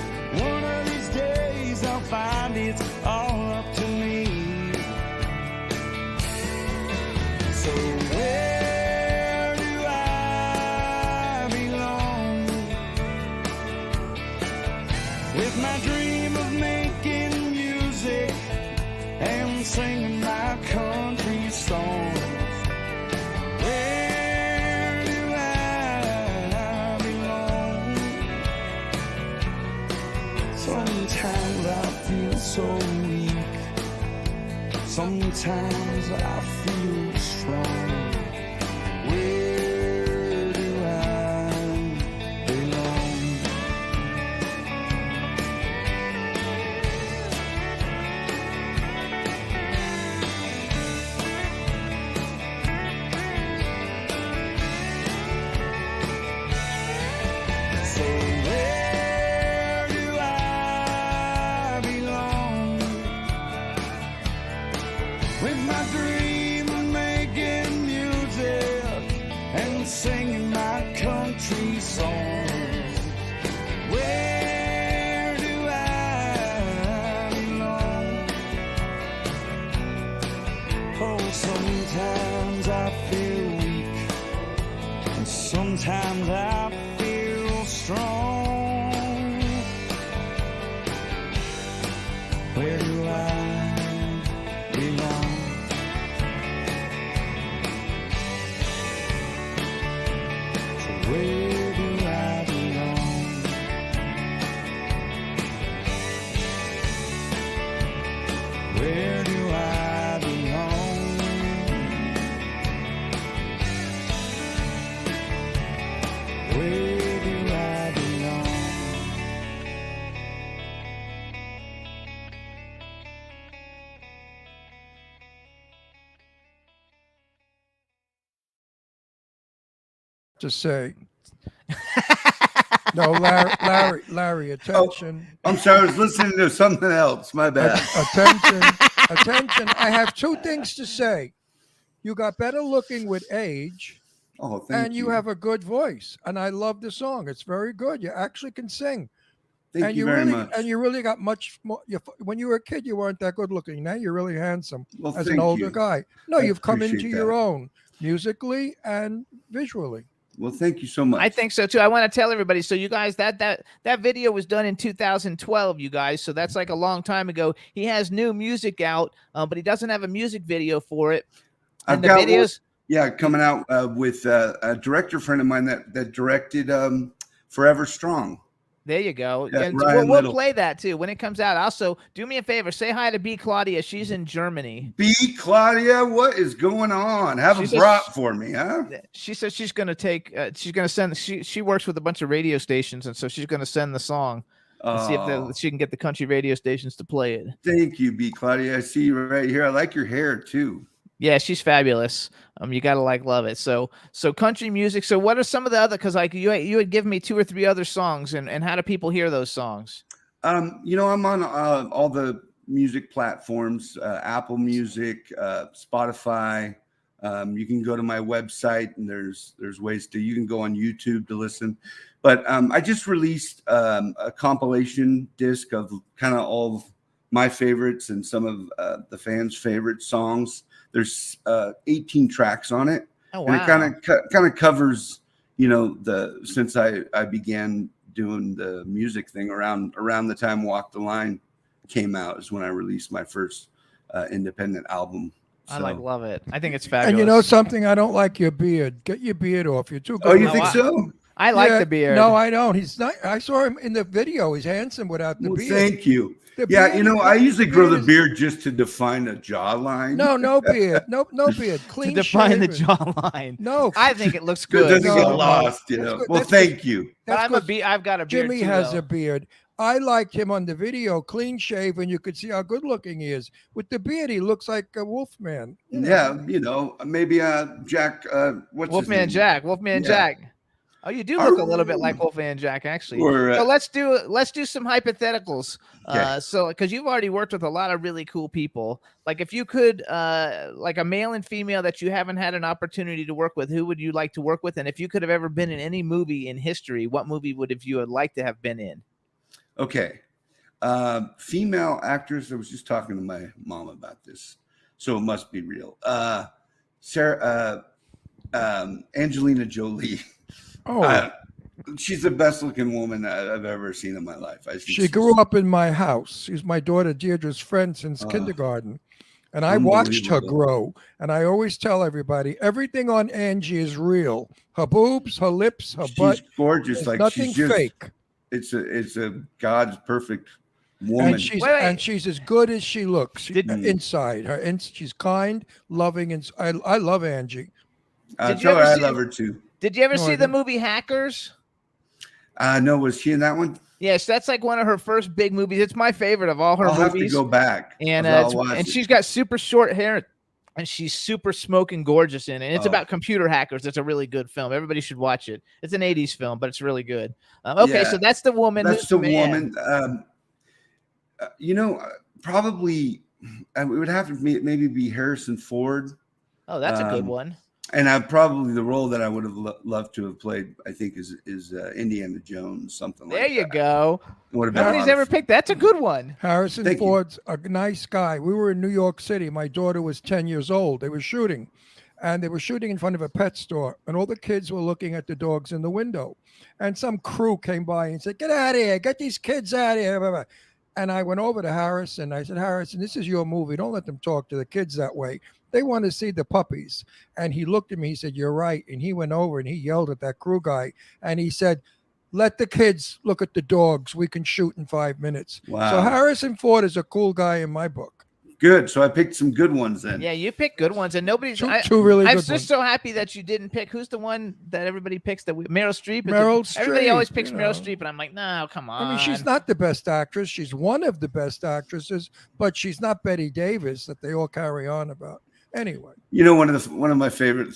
One of these days I'll find it's all up to me. So where do I belong? With my dream of making music and singing my country songs. Where do I belong? Sometimes I feel so weak. Sometimes I feel strong. Where do I belong? So where do I belong? With my dream of making music and singing my country songs. Where do I belong? Oh, sometimes I feel weak, and sometimes I feel strong. Where do I belong? So where do I belong? Where do I to say. No, Larry, attention. I'm sorry, I was listening to something else. My bad. Attention. I have two things to say. You got better looking with age, Oh, thank and you have a good voice. And I love the song. It's very good. You actually can sing. Thank and you very really, much. And you really got much more. When you were a kid, you weren't that good looking. Now you're really handsome Well, as an thank older you. guy. No, I you've come into appreciate your that. own musically and visually. Well, thank you so much. I think so too. I want to tell everybody. So you guys, that video was done in 2012, you guys. So that's like a long time ago. He has new music out, but he doesn't have a music video for it. And I've the got videos. Yeah, coming out with a director friend of mine that directed Forever Strong. There you go. Yeah, And Ryan we'll Little. play that too when it comes out. Also, do me a favor. Say hi to B. Claudia. She's in Germany. B. Claudia, what is going on? Have She's a a- brat for me, huh? She says she's going to take. She's going to send. She works with a bunch of radio stations, and so she's going to send the song and see Oh, if she can get the country radio stations to play it. thank you, B. Claudia. I see you right here. I like your hair too. Yeah, she's fabulous. You gotta love it. So country music. So what are some of the other? Because like you had given me 2 or 3 other songs, and how do people hear those songs? I'm on all the music platforms, Apple Music, Spotify. You can go to my website, and there's ways to. You can go on YouTube to listen. But I just released a compilation disc of kind of all of my favorites and some of the fans' favorite songs. There's 18 tracks on it. Oh And it wow! kind of covers, since I began doing the music thing around the time Walk the Line came out is when I released my first independent album. I So- love it. I think it's fabulous. And you know something? I don't like your beard. Get your beard off. You're too good. Oh, you No, think I- so? I like Yeah, the beard. No, I don't. He's not. I saw him in the video. He's handsome without the Well, beard. thank you. The Yeah, beard- I usually grow the is- beard just to define a jawline. No beard. No beard. to Clean define the shaven. jawline. No, I think it looks It good. doesn't get No, lost, that's good. Well, That's thank you. But that's 'cause I've got a beard. Jimmy too, has though. a beard. I liked him on the video, clean shaven. You could see how good looking he is. With the beard, he looks like a wolf man. You know. Yeah, maybe Jack. What's his Wolfman name? Jack. Wolfman Yeah. Jack. Oh, you do look a little bit like Wolfman Jack, actually. Or, So let's do some hypotheticals. Okay. So because you've already worked with a lot of really cool people, like if you could, like a male and female that you haven't had an opportunity to work with, who would you like to work with? And if you could have ever been in any movie in history, what movie would have you liked to have been in? Okay. Female actress. I was just talking to my mom about this, so it must be real. Angelina Jolie. Oh, She's the best looking woman I've ever seen in my life. I think she grew up in my house. She's my daughter Deirdre's friend since kindergarten. And I watched her Unbelievable. grow. And I always tell everybody, everything on Angie is real. Her boobs, her lips, her She's butt. gorgeous. There's Like nothing she's just. fake. It's a God's perfect woman. And she's as good as she looks Did- inside. She's kind, loving, and I love Angie. I Did you tell her ever I see- love her too. Did you ever No, I see the didn't. movie Hackers? No, was she in that one? Yes, that's like one of her first big movies. It's my favorite of all her I'll have to movies. go back. And I'll watch it. she's got super short hair, and she's super smoking gorgeous in it. And it's Oh. about computer hackers. It's a really good film. Everybody should watch it. It's an '80s film, but it's really good. Okay, Yeah. so that's the woman. That's Who's the man? woman. Probably it would have to maybe be Harrison Ford. Oh, that's a good um, one. And probably the role that I would have loved to have played, I think, is Indiana Jones, something like There that. you go. Would have been a Nobody's lot of ever picked. That's a good one. Harrison Thank you. Ford's a nice guy. We were in New York City. My daughter was 10 years old. They were shooting, and they were shooting in front of a pet store, and all the kids were looking at the dogs in the window. And some crew came by and said, "Get out of here! Get these kids out of here!" Blah, blah. And I went over to Harrison. I said, "Harrison, this is your movie. Don't let them talk to the kids that way. They want to see the puppies." And he looked at me. He said, "You're right." And he went over and he yelled at that crew guy, and he said, "Let the kids look at the dogs. We can shoot in 5 minutes." Wow. So Harrison Ford is a cool guy in my book. Good. So I picked some good ones then. Yeah, you pick good ones, and nobody's. Two really I'm good just ones. so happy that you didn't pick. Who's the one that everybody picks? Meryl Streep. Is it- Meryl Everybody always Streep, picks you Meryl know. Streep, and I'm like, no, come on. I mean, she's not the best actress. She's one of the best actresses, but she's not Betty Davis that they all carry on about. Anyway, One of my favorite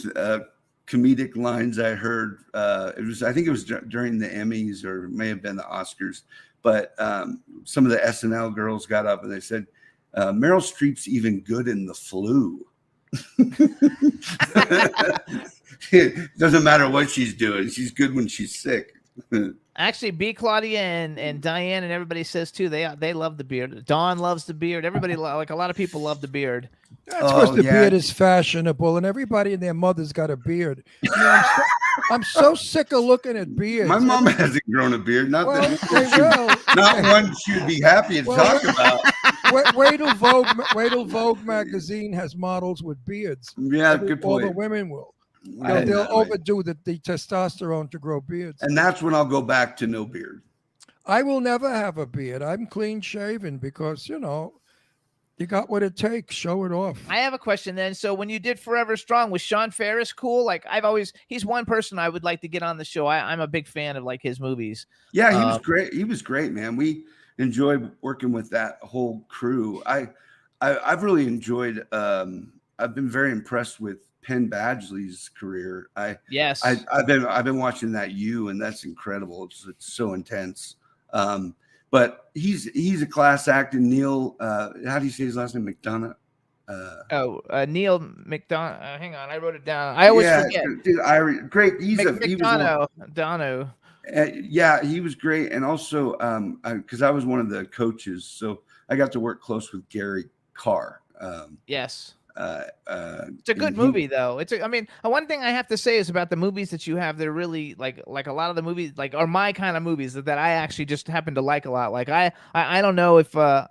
comedic lines I heard. I think it was during the Emmys, or it may have been the Oscars, but some of the SNL girls got up and they said, Meryl Streep's even good in the flu. It doesn't matter what she's doing. She's good when she's sick. Actually, B. Claudia and Diane and everybody says too. They love the beard. Dawn loves the beard. Everybody like a lot of people love the beard. That's because the beard is fashionable, and everybody and their mother's got a beard. I'm so sick of looking at beards. My mom hasn't grown a beard. Not Well, that they will. not one she'd be happy to talk about. Wait till Vogue magazine has models with beards. Yeah, good All the point. women will. I They'll know. overdo the testosterone to grow beards. And that's when I'll go back to no beard. I will never have a beard. I'm clean shaven because, you got what it takes. Show it off. I have a question then. So when you did Forever Strong, was Sean Ferris cool? Like he's one person I would like to get on the show. I'm a big fan of like his movies. Yeah, he was great. He was great, man. We enjoyed working with that whole crew. I've really enjoyed. I've been very impressed with Penn Badgley's career. I've been watching that and that's incredible. It's so intense. But he's a class act. And Neil, how do you say his last name? McDonough. Neil McDonough. Hang on, I wrote it down. I always forget. Dude, great. He was Dono. yeah, he was great. And also, because I was one of the coaches, so I got to work close with Gary Carr. Yes. It's a good movie though. One thing I have to say is about the movies that you have, they're really like a lot of the movies are my kind of movies that I actually just happen to like a lot. Like I don't know if that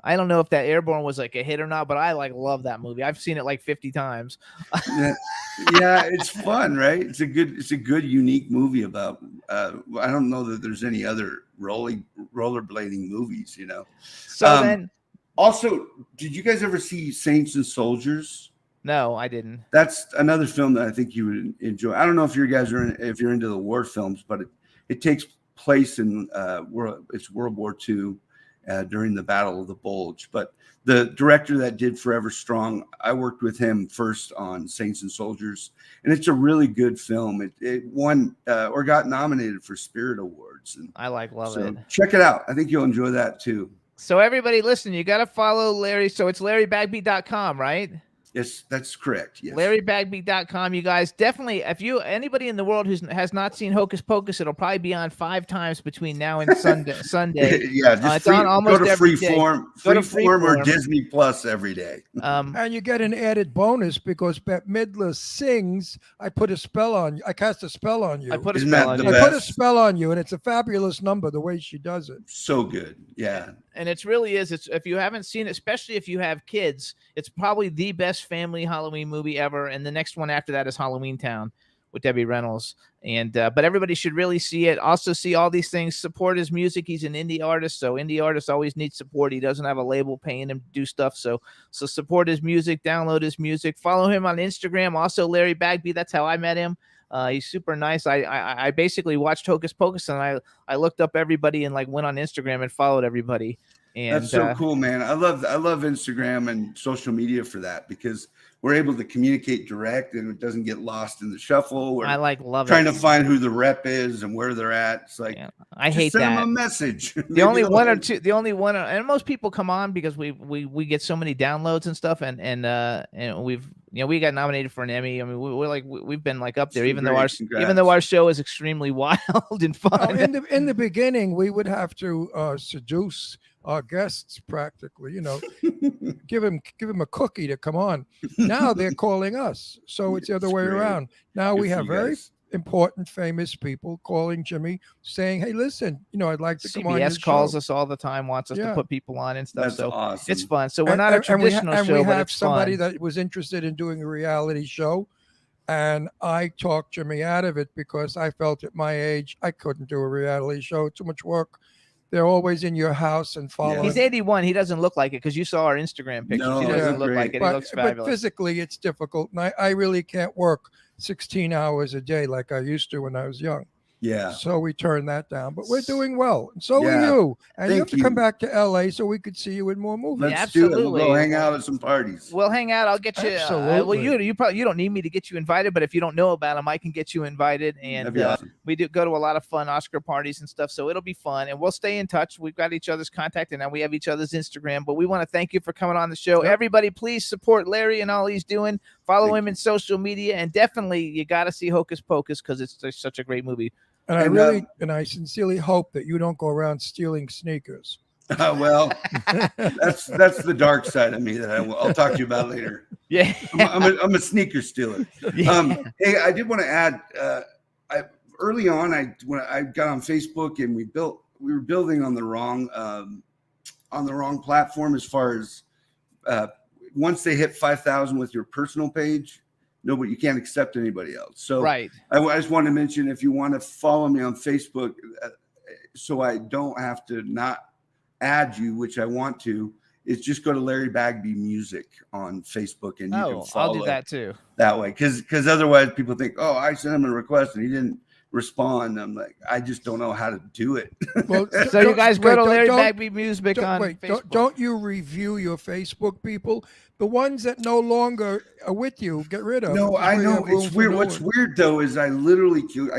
Airborne was like a hit or not, but I love that movie. I've seen it like 50 times. Yeah, it's fun, right? It's a good unique movie about I don't know that there's any other rollerblading movies, So then also, did you guys ever see Saints and Soldiers? No, I didn't. That's another film that I think you would enjoy. I don't know if you guys if you're into the war films, but it takes place in World War II during the Battle of the Bulge. But the director that did Forever Strong, I worked with him first on Saints and Soldiers, and it's a really good film. It won or got nominated for Spirit Awards. And I love it. Check it out. I think you'll enjoy that too. So everybody listen, you got to follow Larry. So it's LarryBagby.com, right? Yes, that's correct. Yes. LarryBagby.com. You guys definitely, anybody in the world who has not seen Hocus Pocus, it'll probably be on 5 times between now and Sunday. Yeah, just it's on almost go to every day. Freeform or Disney Plus every day. And you get an added bonus because Bette Midler sings. I put a spell on you. I cast a spell on you. I put a Isn't spell that on the you. I put a best? spell on you, and it's a fabulous number the way she does it. So good. Yeah. And it really is. It's if you haven't seen it, especially if you have kids, it's probably the best family Halloween movie ever. And the next one after that is Halloween Town with Debbie Reynolds. And but everybody should really see it. Also see all these things. Support his music. He's an indie artist, so indie artists always need support. He doesn't have a label paying him to do stuff. So support his music. Download his music. Follow him on Instagram. Also Larry Bagby. That's how I met him. He's super nice. I basically watched Hocus Pocus and I looked up everybody and went on Instagram and followed everybody. And that's so cool, man. I love Instagram and social media for that because we're able to communicate direct and it doesn't get lost in the shuffle. We're love trying it. to find who the rep is and where they're at. It's I hate send that. them a message. The only one, and most people come on because we get so many downloads and stuff, and we got nominated for an Emmy. I mean, we've been up there, even though our show is extremely wild and fun. In the beginning, we would have to seduce our guests practically, give them a cookie to come on. Now they're calling us, so it's the other way around. Now we have very important, famous people calling Jimmy, saying, "Hey, listen, I'd like to come on." CBS calls us all the time, wants us to put people on and stuff. That's so awesome. it's fun. So we're not a traditional show, we but have it's somebody fun. that was interested in doing a reality show, and I talked Jimmy out of it because I felt at my age I couldn't do a reality show. Too much work. They're always in your house and following. He's 81. He doesn't look like it because you saw our Instagram pictures. No, he doesn't look great. like it. He looks But fabulous. physically, it's difficult. And I really can't work 16 hours a day like I used to when I was young. Yeah. So we turned that down, but we're doing well. And so Yeah. are you. And you have Thank to come you. back to LA so we could see you in more movies. Yeah, Let's do it. We'll go absolutely. hang out at some parties. We'll hang out. I'll get you. Well, Absolutely. you probably you don't need me to get you invited, but if you don't know about them, I can get you invited. And That'd be awesome. we do go to a lot of fun Oscar parties and stuff, so it'll be fun. And we'll stay in touch. We've got each other's contact, and now we have each other's Instagram. But we want to thank you for coming on the show. Yep. Everybody, please support Larry and all he's doing. Follow Thank him in social media, and definitely you got to see Hocus Pocus because it's just such a great movie. And I And, really and I sincerely hope that you don't go around stealing sneakers. Well, that's the dark side of me that I'll talk to you about later. Yeah. I'm a sneaker stealer. Hey, I did want to add. Early on, when I got on Facebook and we were building on the wrong platform as far as once they hit 5,000 with your personal page, you can't accept anybody else. So Right. I just want to mention, if you want to follow me on Facebook, so I don't have to not add you, which I want to, is just go to Larry Bagby Music on Facebook and you can follow I'll do that too. that way. Because otherwise people think, oh, I sent him a request and he didn't respond. I'm like, I just don't know how to do it. Well, So you guys go to Larry don't- Bagby Music on Wait, Facebook. don't you review your Facebook people? The ones that no longer are with you, get rid of. No, I We know have room it's for weird. new What's ones. weird though is I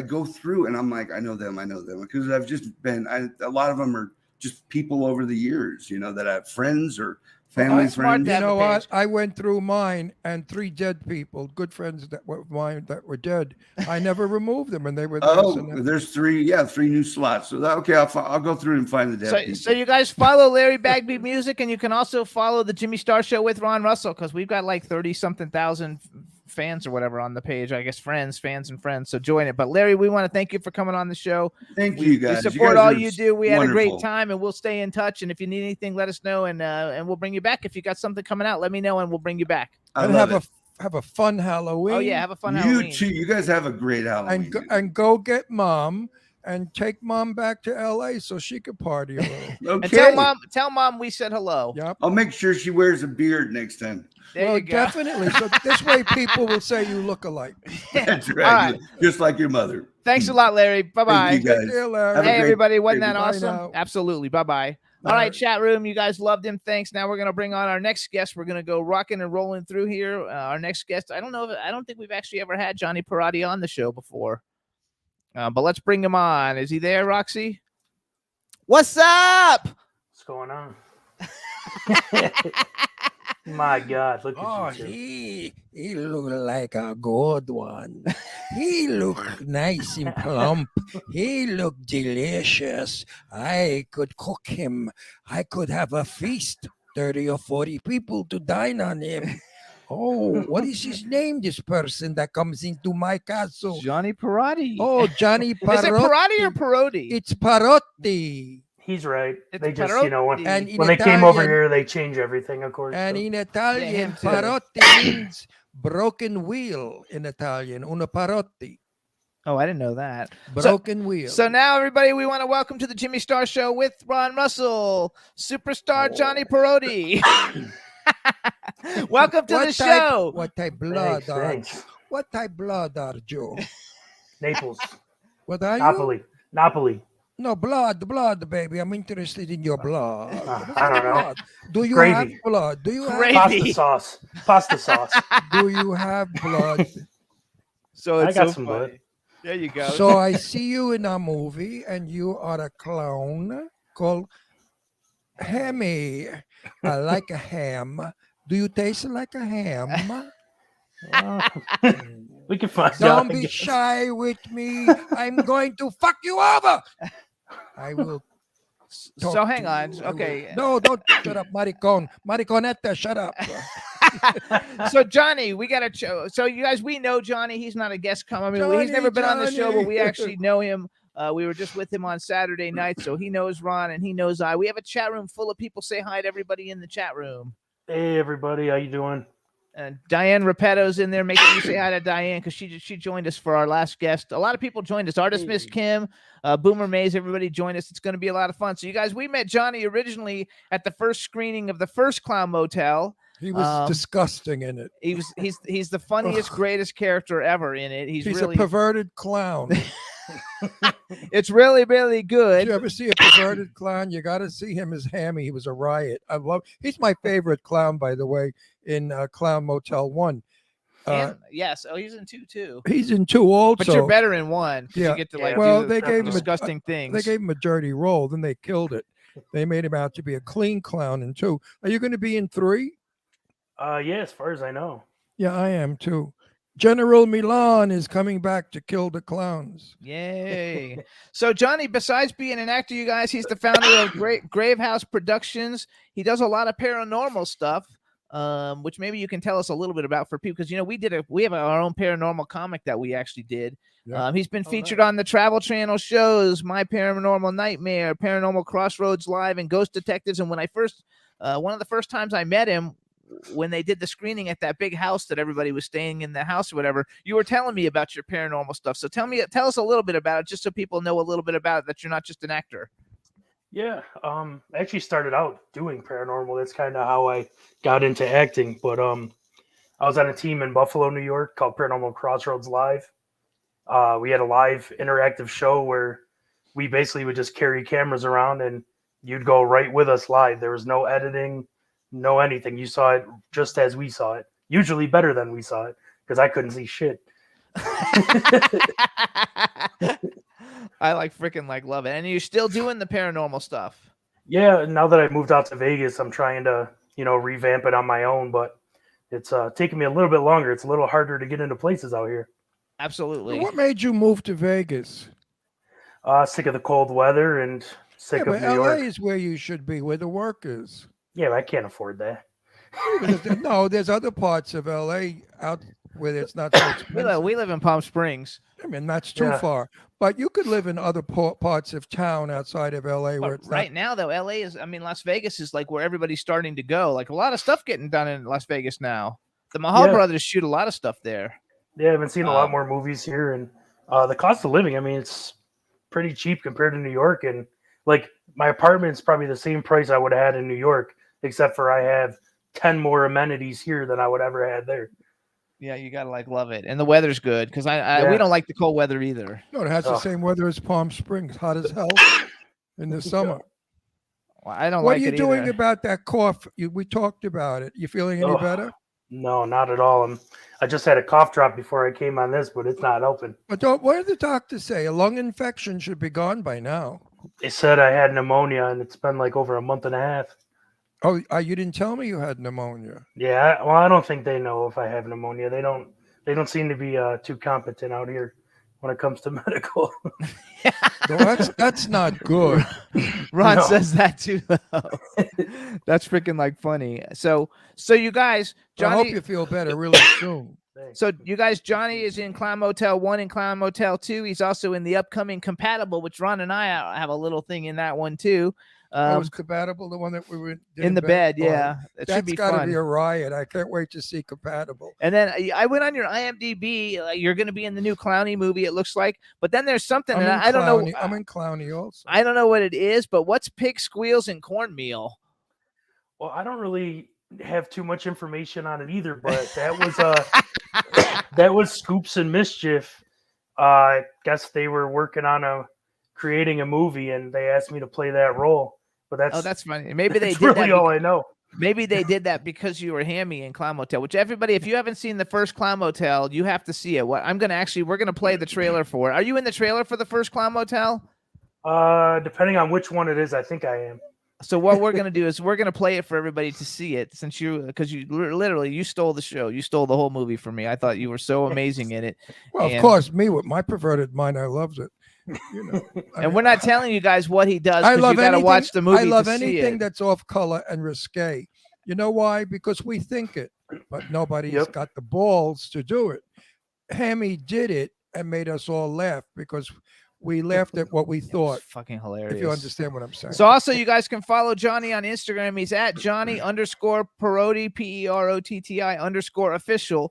go through and I'm like, I know them, because I've just been. A lot of them are just people over the years, that I have friends or family That's smart friends. to You have a know what? page. I went through mine and 3 dead people, good friends that were mine that were dead. I never removed them, and they were. Oh, nice and- there's 3 new slots. So okay, I'll go through and find the dead people. So you guys follow Larry Bagby Music, and you can also follow the Jimmy Star Show with Ron Russell because we've got like 30-something thousand fans or whatever on the page. I guess fans and friends. So join it. But Larry, we want to thank you for coming on the show. Thank We, you we guys. support guys all are you do. We had a great wonderful. time, and we'll stay in touch. And if you need anything, let us know, and we'll bring you back. If you got something coming out, let me know, and we'll bring you back. I and love have it. have a fun Halloween. Oh yeah, have a fun You Halloween. too. You guys have a great Halloween. and go get mom and take mom back to LA so she could party a little. okay. And tell mom we said hello. Yep. I'll make sure she wears a beard next time. There Well, you go. definitely. So this way people will say you look alike. That's All right. right. Just like your mother. Thanks a lot, Larry. Bye bye. Thank you guys. Take care, Have a Larry. Hey, great everybody, wasn't day. that Bye awesome? now. Absolutely. Bye-bye. All right, chat room, you guys loved him. Thanks. Now we're going to bring on our next guest. We're going to go rocking and rolling through here. Our next guest, I don't think we've actually ever had Johnny Parati on the show before. But let's bring him on. Is he there, Roxy? What's up? What's going on? My God, look Oh, at you two. he look like a good one. He look nice and plump. He look delicious. I could cook him. I could have a feast. 30 or 40 people to dine on him. Oh, what is his name? This person that comes into my castle. Johnny Parati. Oh, Johnny Is it Parotti. Parati or Parodi? It's Parotti. He's right. It's They just, Parotti. And in when they came over Italian- here, they change everything, of course. And so. in Italian, him too. Parotti means broken wheel in Italian. Una Parotti. Oh, I didn't know that. Broken wheel. So now, everybody, we want to welcome to the Jimmy Star Show with Ron Russell, superstar Johnny Parodi. Welcome to the show. What type blood Thanks, are thanks. What type blood are you? Naples, What are you? Napoli. No, blood, baby. I'm interested in your blood. I don't know. Blood. Do you Gravy. have blood? Do you have, Gravy. Pasta sauce. do you have blood? So I it's got so some funny. blood. There you go. So I see you in a movie, and you are a clown called Hammy. I like a ham. Do you taste like a ham? We can find out. Don't I be guess. shy with me. I'm going to fuck you over. I will. So talk hang to on. you. I will- Okay. No, don't shut up, Maricon. Mariconetta, shut up. So Johnny, we got to. So you guys, we know Johnny. He's not a guest come. I mean, he's Johnny, never been on the show, but Johnny. we actually know him. We were just with him on Saturday night, so he knows Ron and he knows I. We have a chat room full of people. Say hi to everybody in the chat room. Hey, everybody, how you doing? And Diane Repetto's in there. Make sure you say hi to Diane because she joined us for our last guest. A lot of people joined us. Artist Miss Kim, Boomer Mays, everybody joined us. It's going to be a lot of fun. So you guys, we met Johnny originally at the first screening of the first Clown Motel. He was disgusting in it. He's the funniest, greatest character ever in it. He's He's really a perverted clown. It's really, really Did good. you ever see a perverted clown? You got to see him as Hammy. He was a riot. I love. He's my favorite clown, by the way, in Clown Motel 1. And, yes. Oh, he's in 2 too. He's in 2 also. But you're better in 1 because Yeah. you get to like Well, do they the gave him a- disgusting things. They gave him a dirty role, then they killed it. They made him out to be a clean clown in 2. Are you going to be in 3? Yeah, as far as I know. Yeah, I am too. General Milan is coming back to kill the clowns. Yay. So Johnny, besides being an actor, you guys, he's the founder of Gravehouse Productions. He does a lot of paranormal stuff, which maybe you can tell us a little bit about for people, because we have our own paranormal comic that we actually did. Yeah. He's been featured on the Travel Channel shows, My Paranormal Nightmare, Paranormal Crossroads Live, and Ghost Detectives. And when I first, one of the first times I met him, when they did the screening at that big house that everybody was staying in the house or whatever, you were telling me about your paranormal stuff. So tell us a little bit about it, just so people know a little bit about it, that you're not just an actor. Yeah, I actually started out doing paranormal. That's kind of how I got into acting. But I was on a team in Buffalo, New York called Paranormal Crossroads Live. We had a live interactive show where we basically would just carry cameras around and you'd go right with us live. There was no editing, no anything. You saw it just as we saw it, usually better than we saw it because I couldn't see shit. I love it. And you're still doing the paranormal stuff. Yeah, now that I moved out to Vegas, I'm trying to, revamp it on my own, but it's taking me a little bit longer. It's a little harder to get into places out here. Absolutely. What made you move to Vegas? Sick of the cold weather and sick Yeah, of but New LA York. is where you should be, where the work is. Yeah, but I can't afford that. No, there's other parts of LA out where it's not so expensive. We live in Palm Springs. I mean, that's too Yeah. far. But you could live in other parts of town outside of LA where But it's right now, though, Las Vegas is like where everybody's starting to go. Like a lot of stuff getting done in Las Vegas now. The Mahal Yeah. brothers shoot a lot of stuff there. Yeah, I've been seeing a lot more movies here, and the cost of living, it's pretty cheap compared to New York. And like my apartment's probably the same price I would have had in New York, except for I have 10 more amenities here than I would ever had there. Yeah, you gotta love it, and the weather's good because we Yeah. don't like the cold weather either. No, it has the Oh. same weather as Palm Springs, hot as hell in the summer. Well, I don't What like are you it doing either. about that cough? We talked about it. You feeling any Oh. better? No, not at all. I just had a cough drop before I came on this, but it's not helping. But what did the doctor say? A lung infection should be gone by now. They said I had pneumonia, and it's been like over a month and a half. Oh, you didn't tell me you had pneumonia. Yeah, I don't think they know if I have pneumonia. They don't seem to be too competent out here when it comes to medical. No, that's not good. Ron No. says that too. Though. That's freaking funny. So you guys, I hope Johnny. you feel better really soon. So you guys, Johnny is in Clown Motel 1 and Clown Motel 2. He's also in the upcoming Compatible, which Ron and I have a little thing in that one too. That was compatible, the one that we were in the bed, Oh, yeah. It should That's be got to fun. be a riot. I can't wait to see compatible. And then I went on your IMDb. You're going to be in the new Clowny movie, it looks like. But then there's something, I'm and in I don't know. Clowny- I'm in Clowny also. I don't know what it is, but what's pig squeals and cornmeal? Well, I don't really have too much information on it either, but that was that was Scoops and Mischief. I guess they were working on creating a movie, and they asked me to play that role. But That's funny. Maybe they that's did really that. all I know. Maybe they did that because you were Hammy in Clown Motel, which everybody, if you haven't seen the first Clown Motel, you have to see it. We're going to play the trailer for it. Are you in the trailer for the first Clown Motel? Depending on which one it is, I think I am. So what we're going to do is we're going to play it for everybody to see it, because you literally, you stole the show. You stole the whole movie from me. I thought you were so amazing in it. Well, And- of course, me with my perverted mind, I loved it. You know, And we're not telling you guys what he does, I because love you got to anything. watch the movie I love to see anything it. that's off color and risque. You know why? Because we think it, but nobody's Yep. got the balls to do it. Hammy did it and made us all laugh because we laughed at what we It's thought. fucking hilarious. If you understand what I'm saying. So also, you guys can follow Johnny on Instagram. He's at Johnny_Perotti, PEROTTI _official.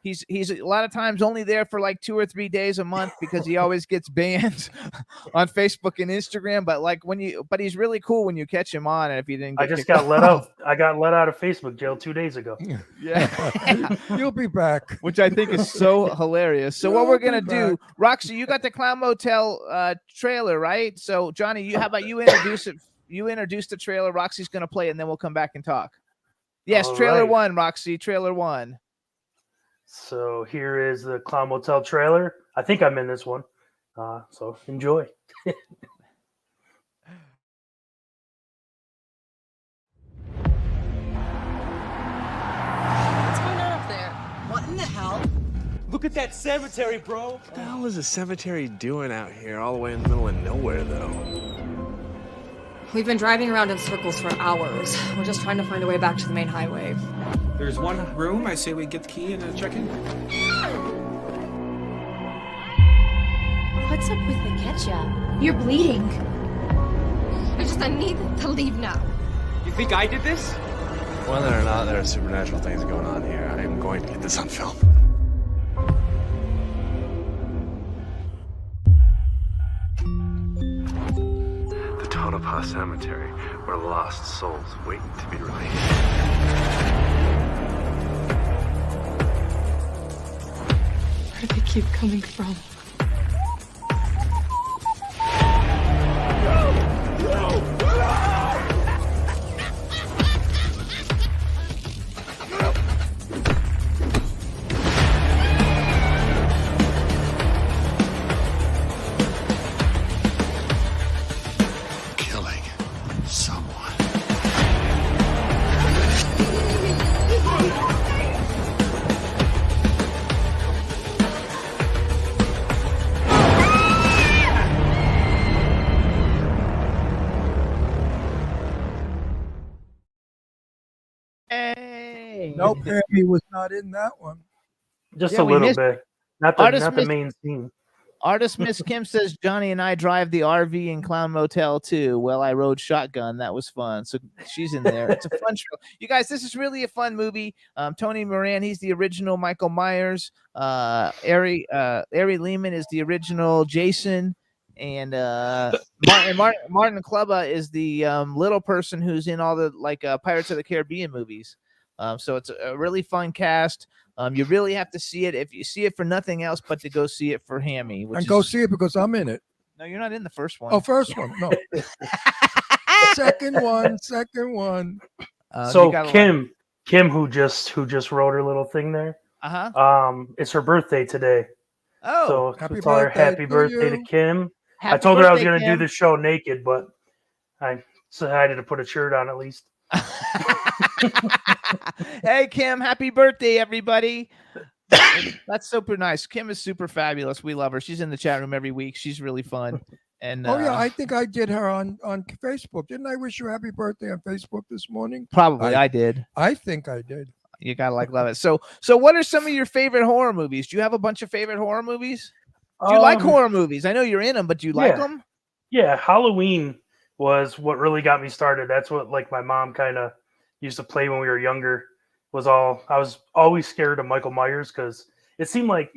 He's a lot of times only there for like 2 or 3 days a month because he always gets banned on Facebook and Instagram. But like but he's really cool when you catch him on. And if you didn't, I just got let out. I got let out of Facebook jail 2 days ago. Yeah, You'll be back. which I think is so hilarious. So what You'll we're gonna be do, Roxy, you got the Clown Motel trailer, right? So Johnny, how about you introduce it? You introduce the trailer. Roxy's gonna play it, and then we'll come back and talk. Yes, All trailer right. 1, Roxy. Trailer 1. So here is the Clown Motel trailer. I think I'm in this one. So enjoy. What's going on up there? What in the hell? Look at that cemetery, bro. What the hell is a cemetery doing out here, all the way in the middle of nowhere, though? We've been driving around in circles for hours. We're just trying to find a way back to the main highway. There's one room. I say we get the key and check in. What's up with the ketchup? You're bleeding. I need to leave now. You think I did this? Whether or not there are supernatural things going on here, I am going to get this on film. The Tonopah Cemetery, where lost souls wait to be released. Where do they keep coming from? Killing someone. Hey. No, Pammy was not in that one. Just Yeah, a we little missed- bit. Not Artist the missed- main scene. Artist Miss Kim says Johnny and I drive the RV in Clown Motel too. Well, I rode shotgun. That was fun. So she's in there. It's a fun show. You guys, this is really a fun movie. Tony Moran, he's the original Michael Myers. Ari Lehman is the original Jason. And Martin Kleba is the little person who's in all the Pirates of the Caribbean movies. So it's a really fun cast. You really have to see it if you see it for nothing else but to go see it for Hammy. And go see it because I'm in it. No, you're not in the first one. Oh, first one. No. Second one. So you gotta Kim, who just wrote her little thing there. It's her birthday today. Oh, so happy tell her birthday happy to birthday to you. Kim. I Happy told her I was birthday, going to do Kim. the show naked, but I decided to put a shirt on at least. Hey Kim, happy birthday, everybody. That's super nice. Kim is super fabulous. We love her. She's in the chat room every week. She's really fun. And Oh yeah, I think I did her on Facebook. Didn't I wish you happy birthday on Facebook this morning? probably I did. I think I did. You gotta love it. So what are some of your favorite horror movies? Do you have a bunch of favorite horror movies? Do you like horror movies? I know you're in them, but do you like them? Yeah, Halloween was what really got me started. That's what my mom kind of used to play when we were younger. I was always scared of Michael Myers because it seemed like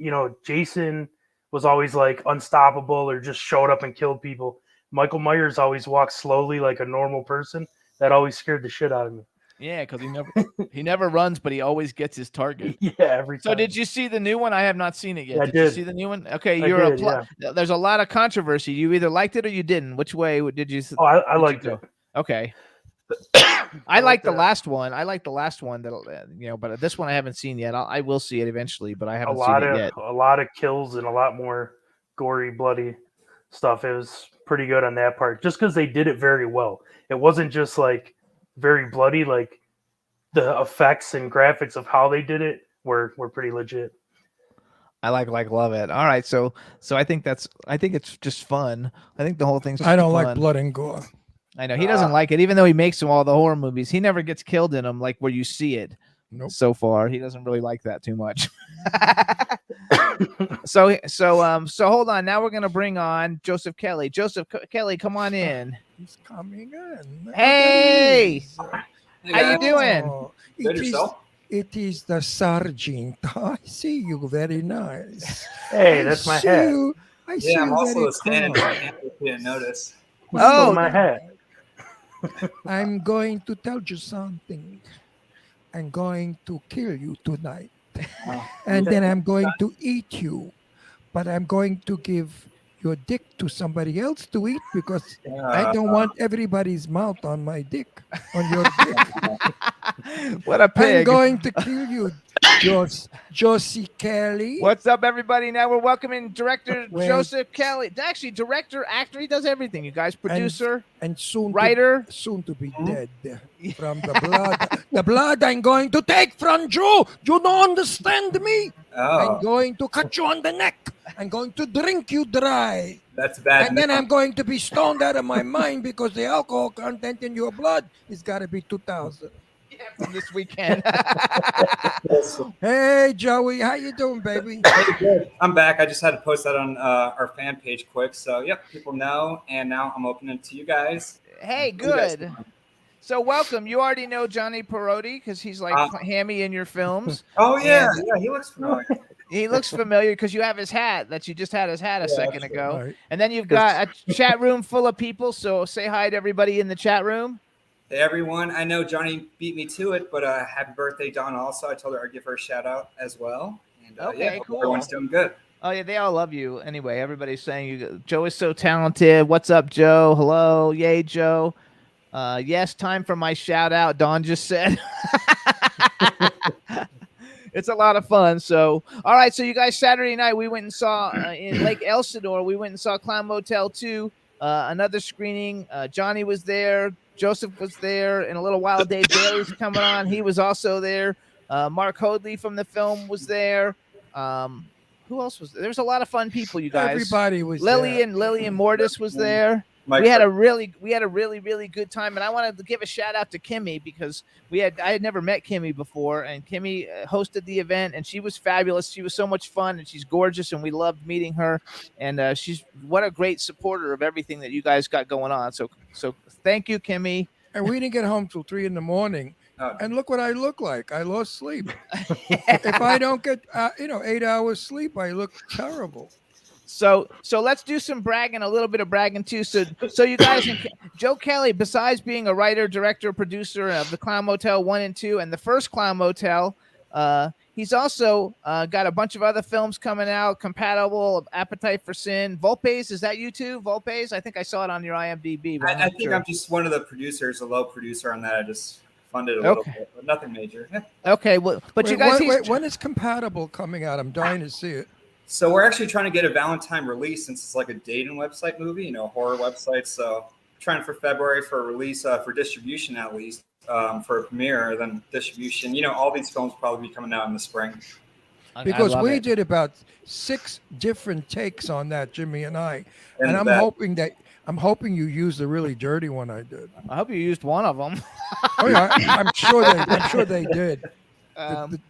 Jason was always unstoppable or just showed up and killed people. Michael Myers always walked slowly like a normal person. That always scared the shit out of me. Yeah, because he never runs, but he always gets his target. Yeah, every time. So did you see the new one? I have not seen it yet. Yeah, I did you did. see the new one? Okay, I you're did, there's a lot of controversy. You either liked it or you didn't. Which way did you? Oh, I did you liked go? it. Okay. I like the that. last one. I like the last one that but this one I haven't seen yet. I will see it eventually, but I A haven't lot seen of it yet. a lot of kills and a lot more gory, bloody stuff. It was pretty good on that part, just because they did it very well. It wasn't just very bloody. The effects and graphics of how they did it were pretty legit. I love it. All right, so I think it's just fun. I think the whole thing's just I don't fun. like blood and gore. I know he doesn't like it, even though he makes all the horror movies. He never gets killed in them, where you see it. Nope. So far, he doesn't really like that too much. So hold on. Now we're gonna bring on Joseph Kelly. Kelly, come on in. He's coming in. Hey, how you doing? Oh, Good yourself? It is the sergeant. I see you. Very nice. Hey, I that's my see hat. you. I see Yeah, I'm you also very a stand-in calm. if you didn't notice. Who stole Oh, my hat? I'm going to tell you something. I'm going to kill you tonight. And then I'm going to eat you. But I'm going to give your dick to somebody else to eat because I don't want everybody's mouth on my dick, on your dick. what a I'm pig. going to kill you, Josie Kelly. What's up, everybody? Now we're welcoming director Well- Joseph Kelly. Actually, director, actor, he does everything, you guys. Producer, And soon writer. soon to be dead from the blood. The blood I'm going to take from you. You don't understand me. Oh, I'm going to cut you on the neck. I'm going to drink you dry. that's bad. And then I'm going to be stoned out of my mind because the alcohol content in your blood is got to be 2,000. from this weekend. Hey, Joey, how you doing, baby? I'm back. I just had to post that on our fan page quick. So, yep, people know. And now I'm opening it to you guys. Hey, You guys good. So welcome. You already know Johnny Perotti because he's like Hammy in your films. Oh, yeah. And- Yeah, he looks familiar. He looks familiar because you have his hat that you just had his hat a second that's ago. right. And then you've got a chat room full of people. So say hi to everybody in the chat room. Hey, everyone. I know Johnny beat me to it, but happy birthday, Dawn, also. I told her I'd give her a shout out as well. And Okay, yeah, hope cool. everyone's doing good. Oh yeah, they all love you. Anyway, everybody's saying you. Joe is so talented. What's up, Joe? Hello, yay, Joe. Yes, time for my shout out. Dawn just said. It's a lot of fun. So, all right. So you guys, Saturday night, we went and saw in Lake Elsinore. We went and saw Clown Motel 2, another screening. Johnny was there. Joseph was there. In a little while, Dave Bailey's coming on. He was also there. Mark Hoadley from the film was there. Who else was there? There's a lot of fun people, you guys. Everybody was Lillian Mortis was there. Mike We had a really good time, and I wanted to give a shout out to Kimmy because I had never met Kimmy before, and Kimmy hosted the event, and she was fabulous. She was so much fun, and she's gorgeous, and we loved meeting her. And she's what a great supporter of everything that you guys got going on. So thank you, Kimmy. And we didn't get home till 3 a.m. Oh. And look what I look like. I lost sleep. If I don't get 8 hours sleep, I look terrible. So let's do some bragging, a little bit of bragging too. So you guys, Joe Kelly, besides being a writer, director, producer of the Clown Motel 1 and 2 and the first Clown Motel, he's also got a bunch of other films coming out, compatible, Appetite for Sin. Volpes, is that you too? Volpes? I think I saw it on your IMDb. But I think I'm just one of the producers, a low producer on that. I just funded a little bit, but nothing major. Yeah. Okay, well, but Wait, you guys, when is Compatible coming out? I'm dying to see it. So we're actually trying to get a Valentine release since it's like a dating website movie, horror website. So trying for February for a release, for distribution at least, for a premiere, then distribution. All these films will probably be coming out in the spring. Because we did about 6 different takes on that, Jimmy and I. And I'm hoping you used the really dirty one I did. I hope you used one of them. Oh yeah, I'm sure they did.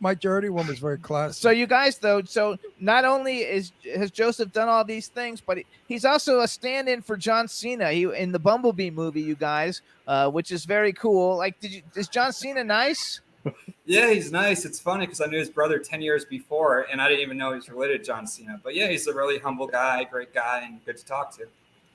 My dirty one was very classic. So you guys, though, not only has Joseph done all these things, but he's also a stand-in for John Cena in the Bumblebee movie, you guys, which is very cool. Like, is John Cena nice? Yeah, he's nice. It's funny because I knew his brother 10 years before, and I didn't even know he's related to John Cena. But yeah, he's a really humble guy, great guy, and good to talk to.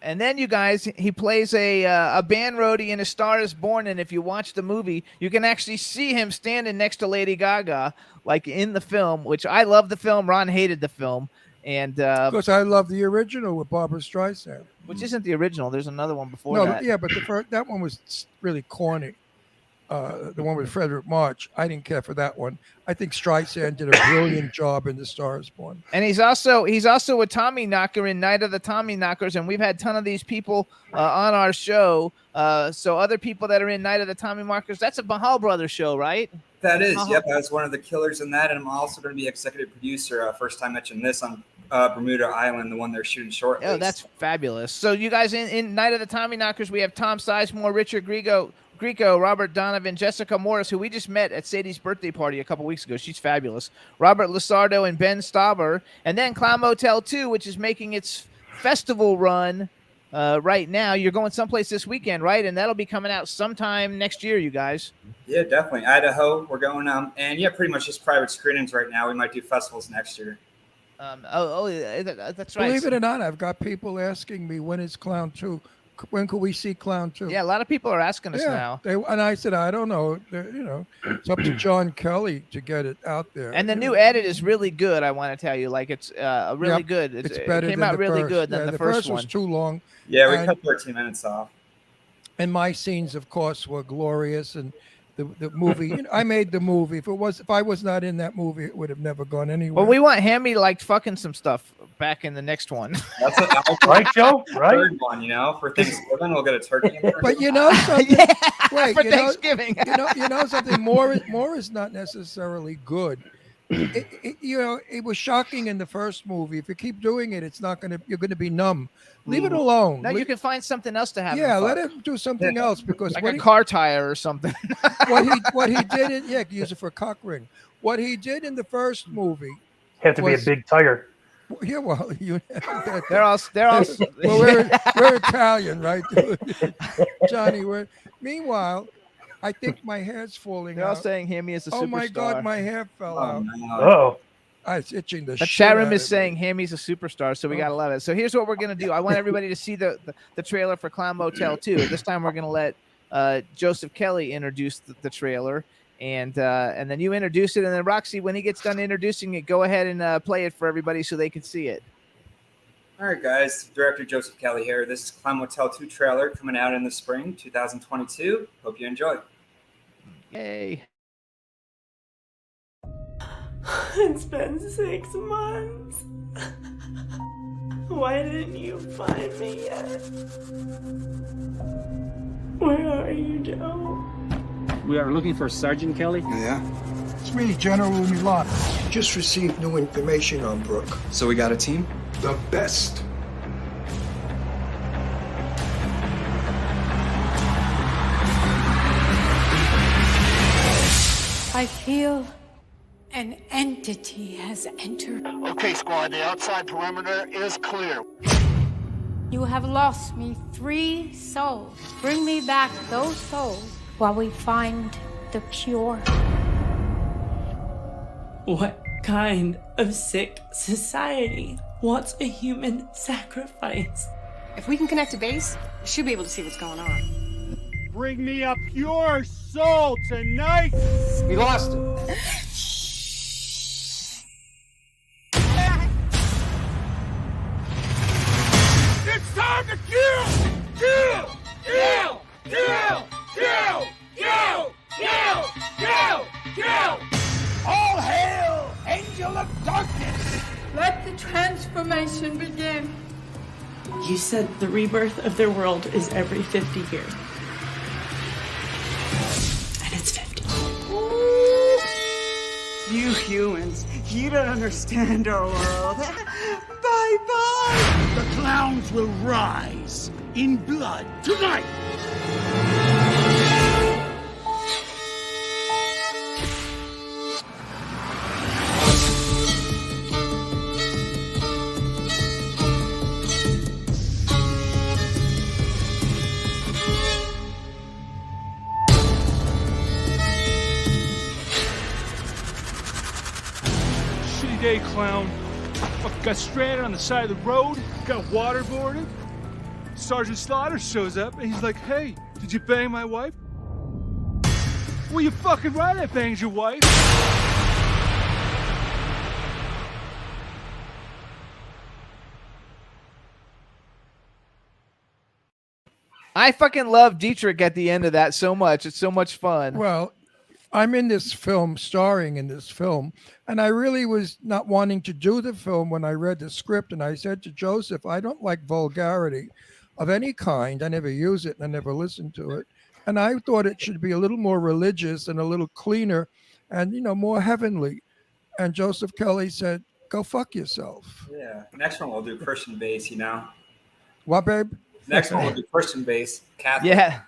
And then you guys, he plays a band roadie in A Star Is Born, and if you watch the movie, you can actually see him standing next to Lady Gaga, like in the film. Which I love the film. Ron hated the film, and because I love the original with Barbara Streisand, which isn't the original. There's another one before no, that. Yeah, but that one was really corny. The one with Frederick March, I didn't care for that one. I think Streisand did a brilliant job in The Star Is Born. And he's also a Tommy Knocker in Night of the Tommy Knockers, and we've had a ton of these people on our show. So other people that are in Night of the Tommy Knockers, that's a Mahal Brothers show, right? That is, yep. I was one of the killers in that, and I'm also going to be executive producer. First time mentioned this on Bermuda Island, the one they're shooting shortly. Oh, that's fabulous. So you guys in Night of the Tommy Knockers, we have Tom Sizemore, Richard Grieco, Robert Donovan, Jessica Morris, who we just met at Sadie's birthday party a couple weeks ago. She's fabulous. Robert Lasardo and Ben Stauber. And then Clown Motel 2, which is making its festival run right now. You're going someplace this weekend, right? And that'll be coming out sometime next year, you guys. Yeah, definitely. Idaho, we're going. And yeah, pretty much just private screenings right now. We might do festivals next year. That's right. Believe it or not, I've got people asking me when is Clown 2. When could we see Clown 2? Yeah, a lot of people are asking us now. And I said, I don't know. It's up to John Kelly to get it out there. And the new edit is really good. I want to tell you, like it's really good. It's better. It came than out the really first. good than the first one. Was too long. Yeah, we cut 13 minutes off. And my scenes, of course, were glorious. And the movie, I made the movie. If I was not in that movie, it would have never gone anywhere. Well, we want Hammy like fucking some stuff back in the next one. That's right, Joe? Right? Third one, for Thanksgiving, we'll get a turkey. But you know something? Wait, for Thanksgiving. you know something? More is not necessarily good. It was shocking in the first movie. If you keep doing it, you're gonna be numb. Leave it alone. No, you can find something else to have. Yeah, let him do something else because like a car tire or something. what he did use it for a cock ring. What he did in the first movie have to be a big tire. Yeah, well, they're all. Well, we're Italian, right, Johnny? Meanwhile, I think my hair's falling They're out. all saying Hammy is a superstar. Oh my God, my hair fell out. Oh. It's itching the The shit chat room out is of saying me. Hammy's a superstar, so we gotta love it. So here's what we're gonna do. I want everybody to see the trailer for Clown Motel 2. This time we're gonna let Joseph Kelly introduce the trailer, and then you introduce it, and then Roxy, when he gets done introducing it, go ahead and play it for everybody so they can see it. All right, guys. Director Joseph Kelly here. This is Clown Motel 2 trailer coming out in the spring 2022. Hope you enjoy. Yay. It's been 6 months. Why didn't you find me yet? Where are you, Joe? We are looking for Sergeant Kelly. Yeah. It's me, General Milan. Just received new information on Brooke. So we got a team? The best. I feel an entity has entered. Okay, squad, the outside perimeter is clear. You have lost me 3 souls. Bring me back those souls while we find the cure. What kind of sick society wants a human sacrifice? If we can connect to base, we should be able to see what's going on. Bring me a pure soul tonight! We lost him. It's time to kill! Kill! Kill! Kill! Kill! Kill! Kill! Kill! Kill! All hail, angel of darkness! Let the transformation begin. You said the rebirth of their world is every 50 years. And it's 50. You humans, you don't understand our world. Bye-bye! The clowns will rise in blood tonight! Shitty day, clown. Fucking got stranded on the side of the road, got waterboarded. Sergeant Slaughter shows up and he's like, hey, did you bang my wife? Well, you fucking right, I banged your wife. I fucking love Dietrich at the end of that so much. It's so much fun. Well, I'm in this film, starring in this film, and I really was not wanting to do the film when I read the script, and I said to Joseph, I don't like vulgarity of any kind. I never use it, and I never listen to it. And I thought it should be a little more religious and a little cleaner and, more heavenly. And Joseph Kelly said, go fuck yourself. Yeah. Next one we'll do Christian base, What, babe? Next one we'll do Christian base, Catholic. Yeah.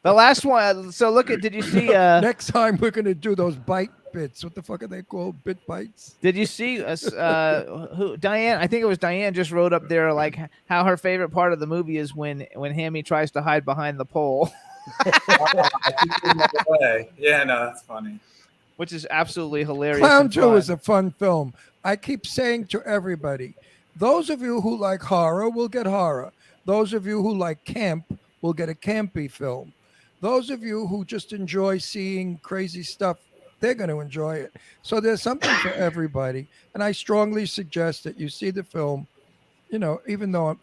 The last one. So did you see? Next time we're going to do those bite bits. What the fuck are they called? Bit bites. Did you see us? Who Diane? I think it was Diane. Just wrote up there like how her favorite part of the movie is when Hammy tries to hide behind the pole. Yeah, no, that's funny. Which is absolutely hilarious. Clown and 2 fun. is a fun film. I keep saying to everybody, those of you who like horror will get horror. Those of you who like camp will get a campy film. Those of you who just enjoy seeing crazy stuff, they're going to enjoy it. So there's something for everybody. And I strongly suggest that you see the film. You know, even though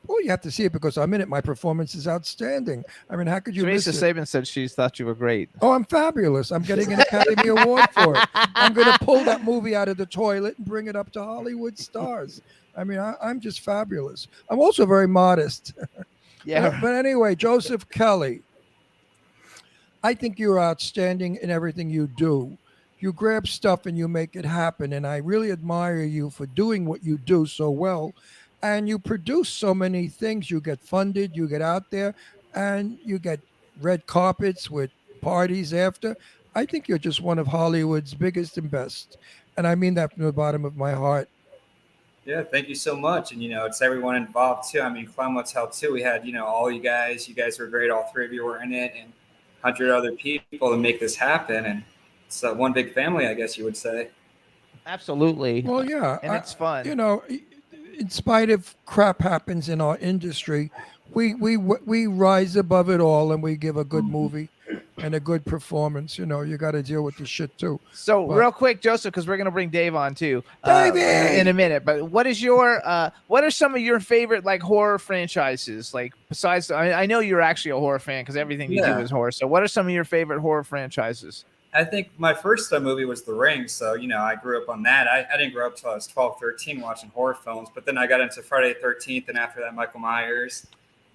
well, you have to see it because I'm in it. My performance is outstanding. I mean, how could you miss Teresa it? Saban said she thought you were great. Oh, I'm fabulous. I'm getting an Academy Award for it. I'm going to pull that movie out of the toilet and bring it up to Hollywood stars. I mean, I'm just fabulous. I'm also very modest. Yeah. But anyway, Joseph Kelly, I think you're outstanding in everything you do. You grab stuff and you make it happen. And I really admire you for doing what you do so well. And you produce so many things. You get funded, you get out there, and you get red carpets with parties after. I think you're just one of Hollywood's biggest and best. And I mean that from the bottom of my heart. Yeah, thank you so much. And, you know, it's everyone involved, too. I mean, Clown Motel, too. We had, you know, all you guys. You guys were great. All three of you were in it. And 100 other people to make this happen. And it's one big family, I guess you would say. Absolutely. Well, yeah. And it's fun. You know, in spite of crap happens in our industry, we rise above it all and we give a good movie and a good performance. You know, you got to deal with the shit too. So But- real quick, Joseph, because we're gonna bring Dave on too, Davey! in a minute. But what are some of your favorite like horror franchises? Like besides, I know you're actually a horror fan because everything you do Yeah. is horror. So what are some of your favorite horror franchises? I think my first movie was The Ring. So, you know, I grew up on that. I didn't grow up till I was 12, 13 watching horror films. But then I got into Friday the 13th. And after that, Michael Myers.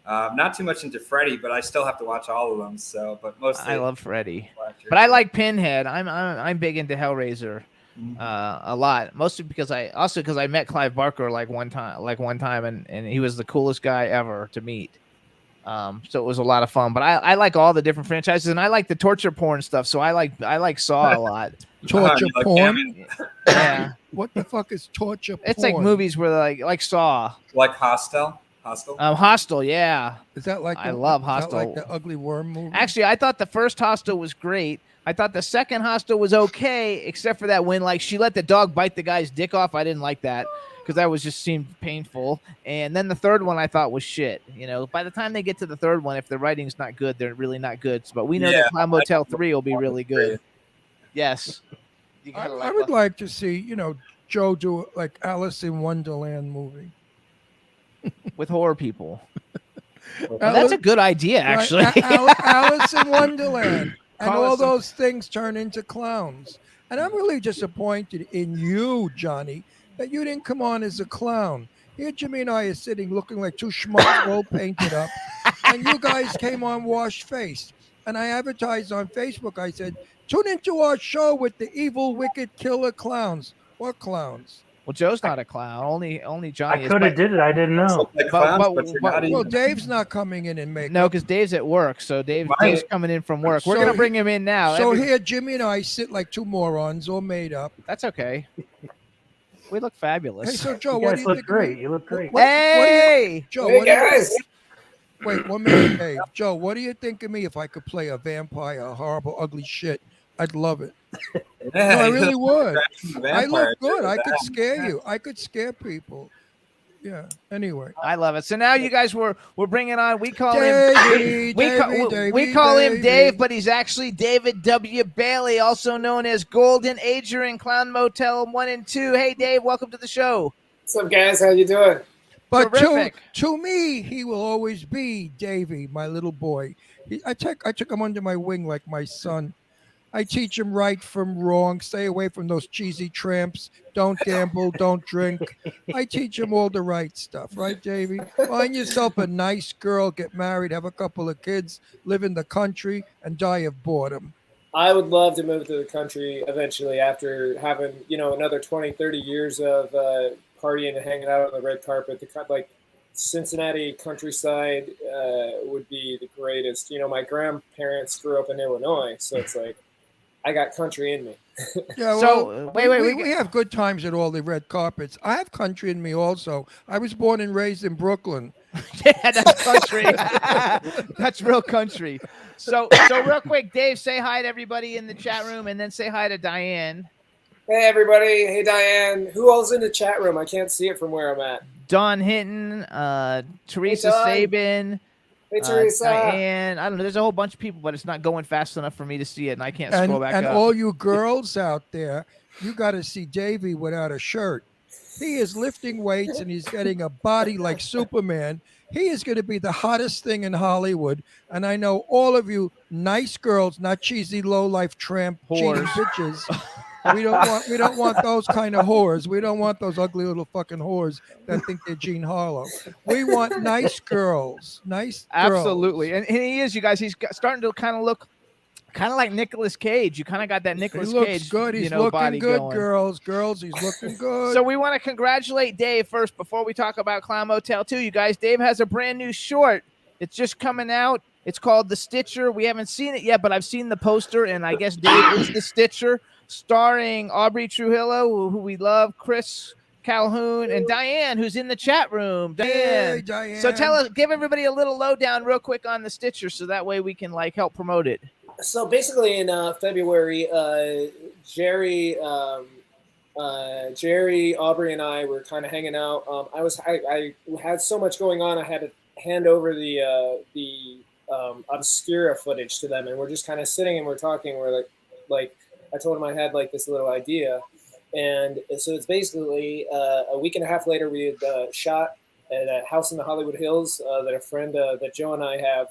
Not too much into Freddy, but I still have to watch all of them. So, but mostly. I love Freddy, but I like Pinhead. I'm big into Hellraiser, a lot. Mostly because I met Clive Barker like one time, and he was the coolest guy ever to meet. So it was a lot of fun. But I like all the different franchises, and I like the torture porn stuff. So I like Saw a lot. Torture like porn? Yeah, What the fuck is torture porn? it's like movies where like Saw, Like Hostel. Hostel. Yeah, Is that like I love is that Hostel. like the Ugly Worm movie? Actually, I thought the first Hostel was great. I thought the second Hostel was okay, except for that when like she let the dog bite the guy's dick off. I didn't like that because that was just seemed painful. And then the third one I thought was shit. You know, by the time they get to the third one, if the writing's not good, they're really not good. But we know Yeah, that Clown Motel 3 will be really good. Yes. You gotta I would like to see, you know, Joe do like Alice in Wonderland movie. with horror people. That's a good idea, Right, actually. Alice in Wonderland. And Call all us some- those things turn into clowns. And I'm really disappointed in you, Johnny, that you didn't come on as a clown. Here, Jimmy and I are sitting looking like two schmucks all painted up. And you guys came on wash-faced. And I advertised on Facebook. I said, tune into our show with the evil, wicked, killer clowns. What clowns? Well, Joe's not a clown. Only Johnny I is. could but- have did it. I didn't know. Well, Dave's not coming in and making. No, because Dave's at work. So Dave's coming in from work. We're So gonna he- bring him in now. So here, Jimmy and I sit like two morons, all made up. That's okay. We look fabulous. Hey, so Joe, You what guys do you look think? great. You look great. Hey! Joe, Hey, what do you- guys! Wait 1 minute, Dave. Joe, what do you think of me if I could play a vampire, horrible, ugly shit? I'd love it. No, I really would. I look good. I could scare you. I could scare people. Yeah. Anyway. I love it. So now you guys we're bringing on. We call Davey, him. We call him Dave, but he's actually David W. Bailey, also known as Golden Ager in Clown Motel 1 and 2. Hey, Dave, welcome to the show. What's up, guys? How you doing? But Terrific. to me, he will always be Davey, my little boy. I took him under my wing like my son. I teach him right from wrong. Stay away from those cheesy tramps. Don't gamble. Don't drink. I teach him all the right stuff, right, Davey? Find yourself a nice girl, get married, have a couple of kids, live in the country, and die of boredom. I would love to move to the country eventually after having, another 20, 30 years of partying and hanging out on the red carpet. Like Cincinnati countryside would be the greatest. My grandparents grew up in Illinois, so it's like I got country in me. Yeah, So, well, we have good times at all the red carpets. I have country in me also. I was born and raised in Brooklyn. Yeah, that's country. That's real country. So real quick, Dave, say hi to everybody in the chat room, and then say hi to Diane. Hey, everybody. Hey, Diane. Who all's in the chat room? I can't see it from where I'm at. Don Hinton, Teresa Don. Sabin. Hey, Teresa. Diane. I don't know. There's a whole bunch of people, but it's not going fast enough for me to see it, and I can't scroll back and up. all you girls out there, you got to see Davey without a shirt. He is lifting weights and he's getting a body like Superman. He is going to be the hottest thing in Hollywood. And I know all of you nice girls, not cheesy low-life tramp cheating bitches. We don't want those kind of whores. We don't want those ugly little fucking whores that think they're Jean Harlow. We want nice girls. Nice girls. Absolutely. And he is, you guys. He's starting to kind of look kind of like Nicolas Cage. You kind of got that Nicolas He looks Cage. good. He's body looking good, going. girls. He's looking good. So we want to congratulate Dave first before we talk about Clown Motel 2. You guys, Dave has a brand new short. It's just coming out. It's called The Stitcher. We haven't seen it yet, but I've seen the poster, and I guess Dave is the Stitcher, starring Aubrey Trujillo, who we love, Chris Calhoun, and Diane, who's in the chat room. Diane. Hey, Diane. So give everybody a little lowdown real quick on The Stitcher, so that way we can help promote it. So basically, in February, Jerry, Aubrey, and I were kind of hanging out. I had so much going on. I had to hand over the Obscura footage to them, and we're just kind of sitting and we're talking. We're like I told him I had this little idea, and so it's basically a week and a half later we had shot at a house in the Hollywood Hills that a friend that Joe and I have.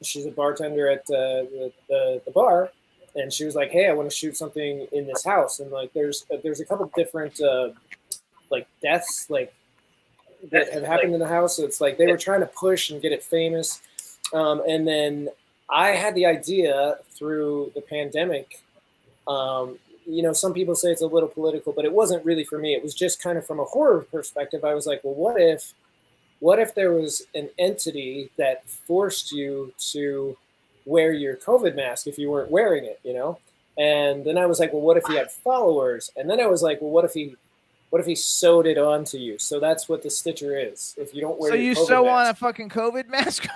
She's a bartender at the bar, and she was like, "Hey, I want to shoot something in this house." And there's a couple different deaths that have happened in the house. So it's they were trying to push and get it famous. And then I had the idea through the pandemic. Some people say it's a little political, but it wasn't really for me. It was just kind of from a horror perspective. I was like, well, what if there was an entity that forced you to wear your COVID mask if you weren't wearing it, And then I was like, well, what if he had followers? And then I was like, well, what if he sewed it onto you? So that's what the Stitcher is. If you don't wear your COVID sew mask. on a fucking COVID mask?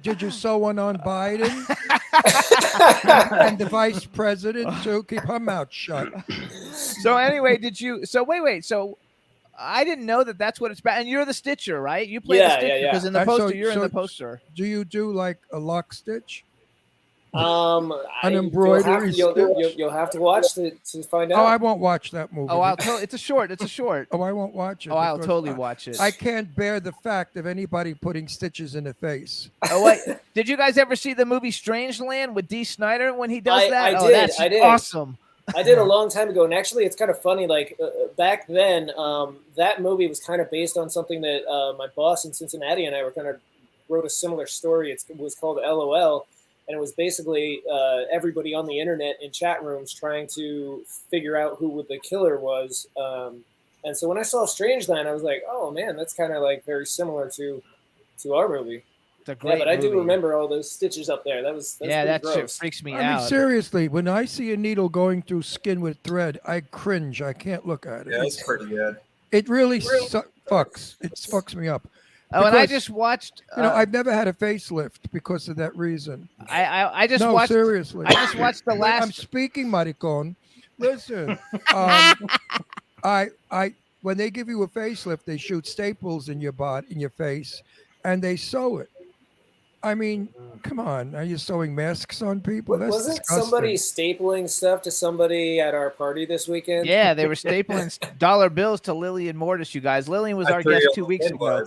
Did you sew one on Biden and the vice president to keep her mouth shut? So anyway, wait. So I didn't know that that's what it's about. And you're the Stitcher, right? You play the Stitcher because in the poster, you're in the poster. Do you do like a lock stitch? An embroidery you'll have to watch to find out. Oh, I won't watch that movie. Oh, it's a short. Oh, I won't watch it. Oh, I'll totally watch it. I can't bear the fact of anybody putting stitches in the face. Oh, wait. Did you guys ever see the movie Strangeland with Dee Snider when he does that? I did. Awesome. I did a long time ago, and actually, it's kind of funny. Back then, that movie was kind of based on something that my boss in Cincinnati and I wrote a similar story. It was called LOL, and it was basically everybody on the internet in chat rooms trying to figure out who the killer was. And so when I saw Strangeland, I was like, oh man, that's kind of very similar to our movie. It's a great but I do movie. remember all those stitches up there. That's that gross. shit freaks me I out. mean, seriously, when I see a needle going through skin with thread, I cringe. I can't look at it. Yeah, it's pretty good. It really fucks. It fucks me up. Oh, and I just watched. I've never had a facelift because of that reason. I just no, watched. seriously. I just watched the last. I'm speaking, maricon. Listen, when they give you a facelift, they shoot staples in your body, in your face, and they sew it. I mean, come on. Are you sewing masks on people? That's Wasn't disgusting. somebody stapling stuff to somebody at our party this weekend? Yeah, they were stapling dollar bills to Lillian Mortis, you guys. Lillian was our guest 2 weeks ago.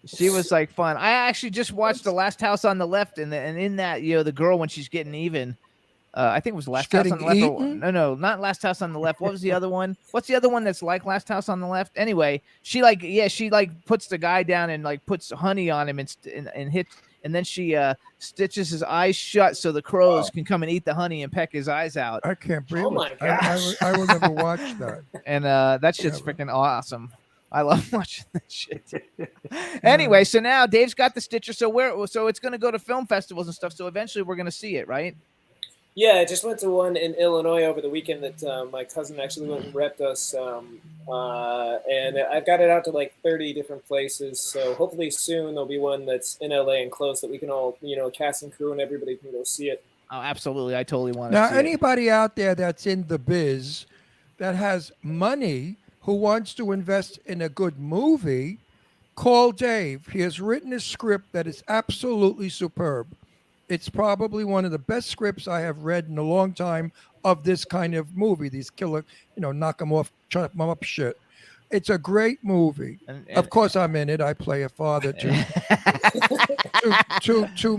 She was fun. I actually just watched The Last House on the Left, and in that, the girl when she's getting even. I think it was Last House on the Left. No, not Last House on the Left. What was the other one? What's the other one that's like Last House on the Left? Anyway, she puts the guy down and puts honey on him and hits, and then she stitches his eyes shut so the crows can come and eat the honey and peck his eyes out. I can't breathe. Oh my gosh. I will never watch that. And that shit's freaking awesome. I love watching that shit. Anyway, so now Dave's got the Stitcher. So it's going to go to film festivals and stuff. So eventually we're going to see it, right? Yeah, I just went to one in Illinois over the weekend that my cousin actually went and repped us. And I've got it out to like 30 different places. So hopefully soon there'll be one that's in LA and close that we can all, cast and crew and everybody can go see it. Oh, absolutely. I totally want to Now, see anybody out there that's in the biz that has money who wants to invest in a good movie, call Dave. He has written a script that is absolutely superb. It's probably one of the best scripts I have read in a long time of this kind of movie. These killer, knock them off, chop them up shit. It's a great movie. Of course, I'm in it. I play a father to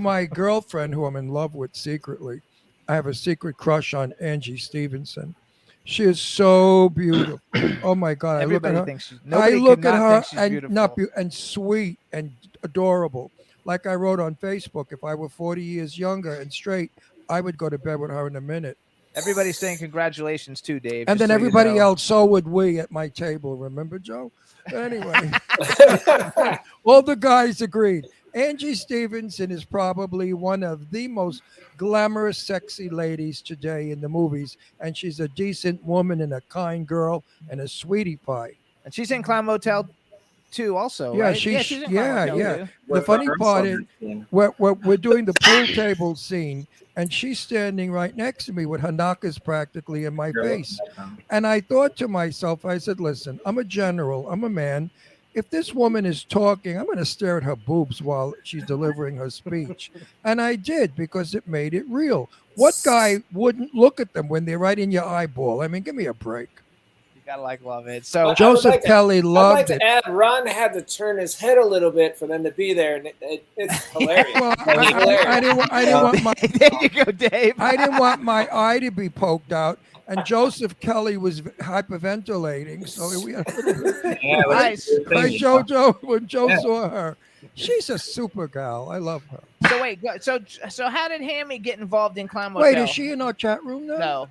my girlfriend, who I'm in love with secretly. I have a secret crush on Angie Stevenson. She is so beautiful. Oh my God! Everybody I thinks she's look at her she's and beautiful. and sweet and adorable. Like I wrote on Facebook, if I were 40 years younger and straight, I would go to bed with her in a minute. Everybody's saying congratulations too, Dave. And just then so you everybody know. else, so would we at my table. Remember, Joe? Anyway, all the guys agreed. Angie Stevenson is probably one of the most glamorous, sexy ladies today in the movies. And she's a decent woman and a kind girl and a sweetie pie. And she's in Clown Motel too, also. Yeah, right? she's in Clown Motel, too. The funny part is we're doing the pool table scene, and she's standing right next to me with her knockers practically in my face. And I thought to myself, I said, listen, I'm a general, I'm a man. If this woman is talking, I'm going to stare at her boobs while she's delivering her speech. And I did, because it made it real. What guy wouldn't look at them when they're right in your eyeball? I mean, give me a break. You gotta love it. So Joseph Kelly loved I'd like to add, Ron had to turn his head a little bit for them to be there, and it's hilarious. Well, It's hilarious. I didn't want my there you go, Dave. I didn't want my eye to be poked out, and Joseph Kelly was hyperventilating. So we Nice. When Joe saw her, she's a super gal. I love her. So wait, so how did Hammy get involved in Clown Motel? Wait, is she in our chat room now? No.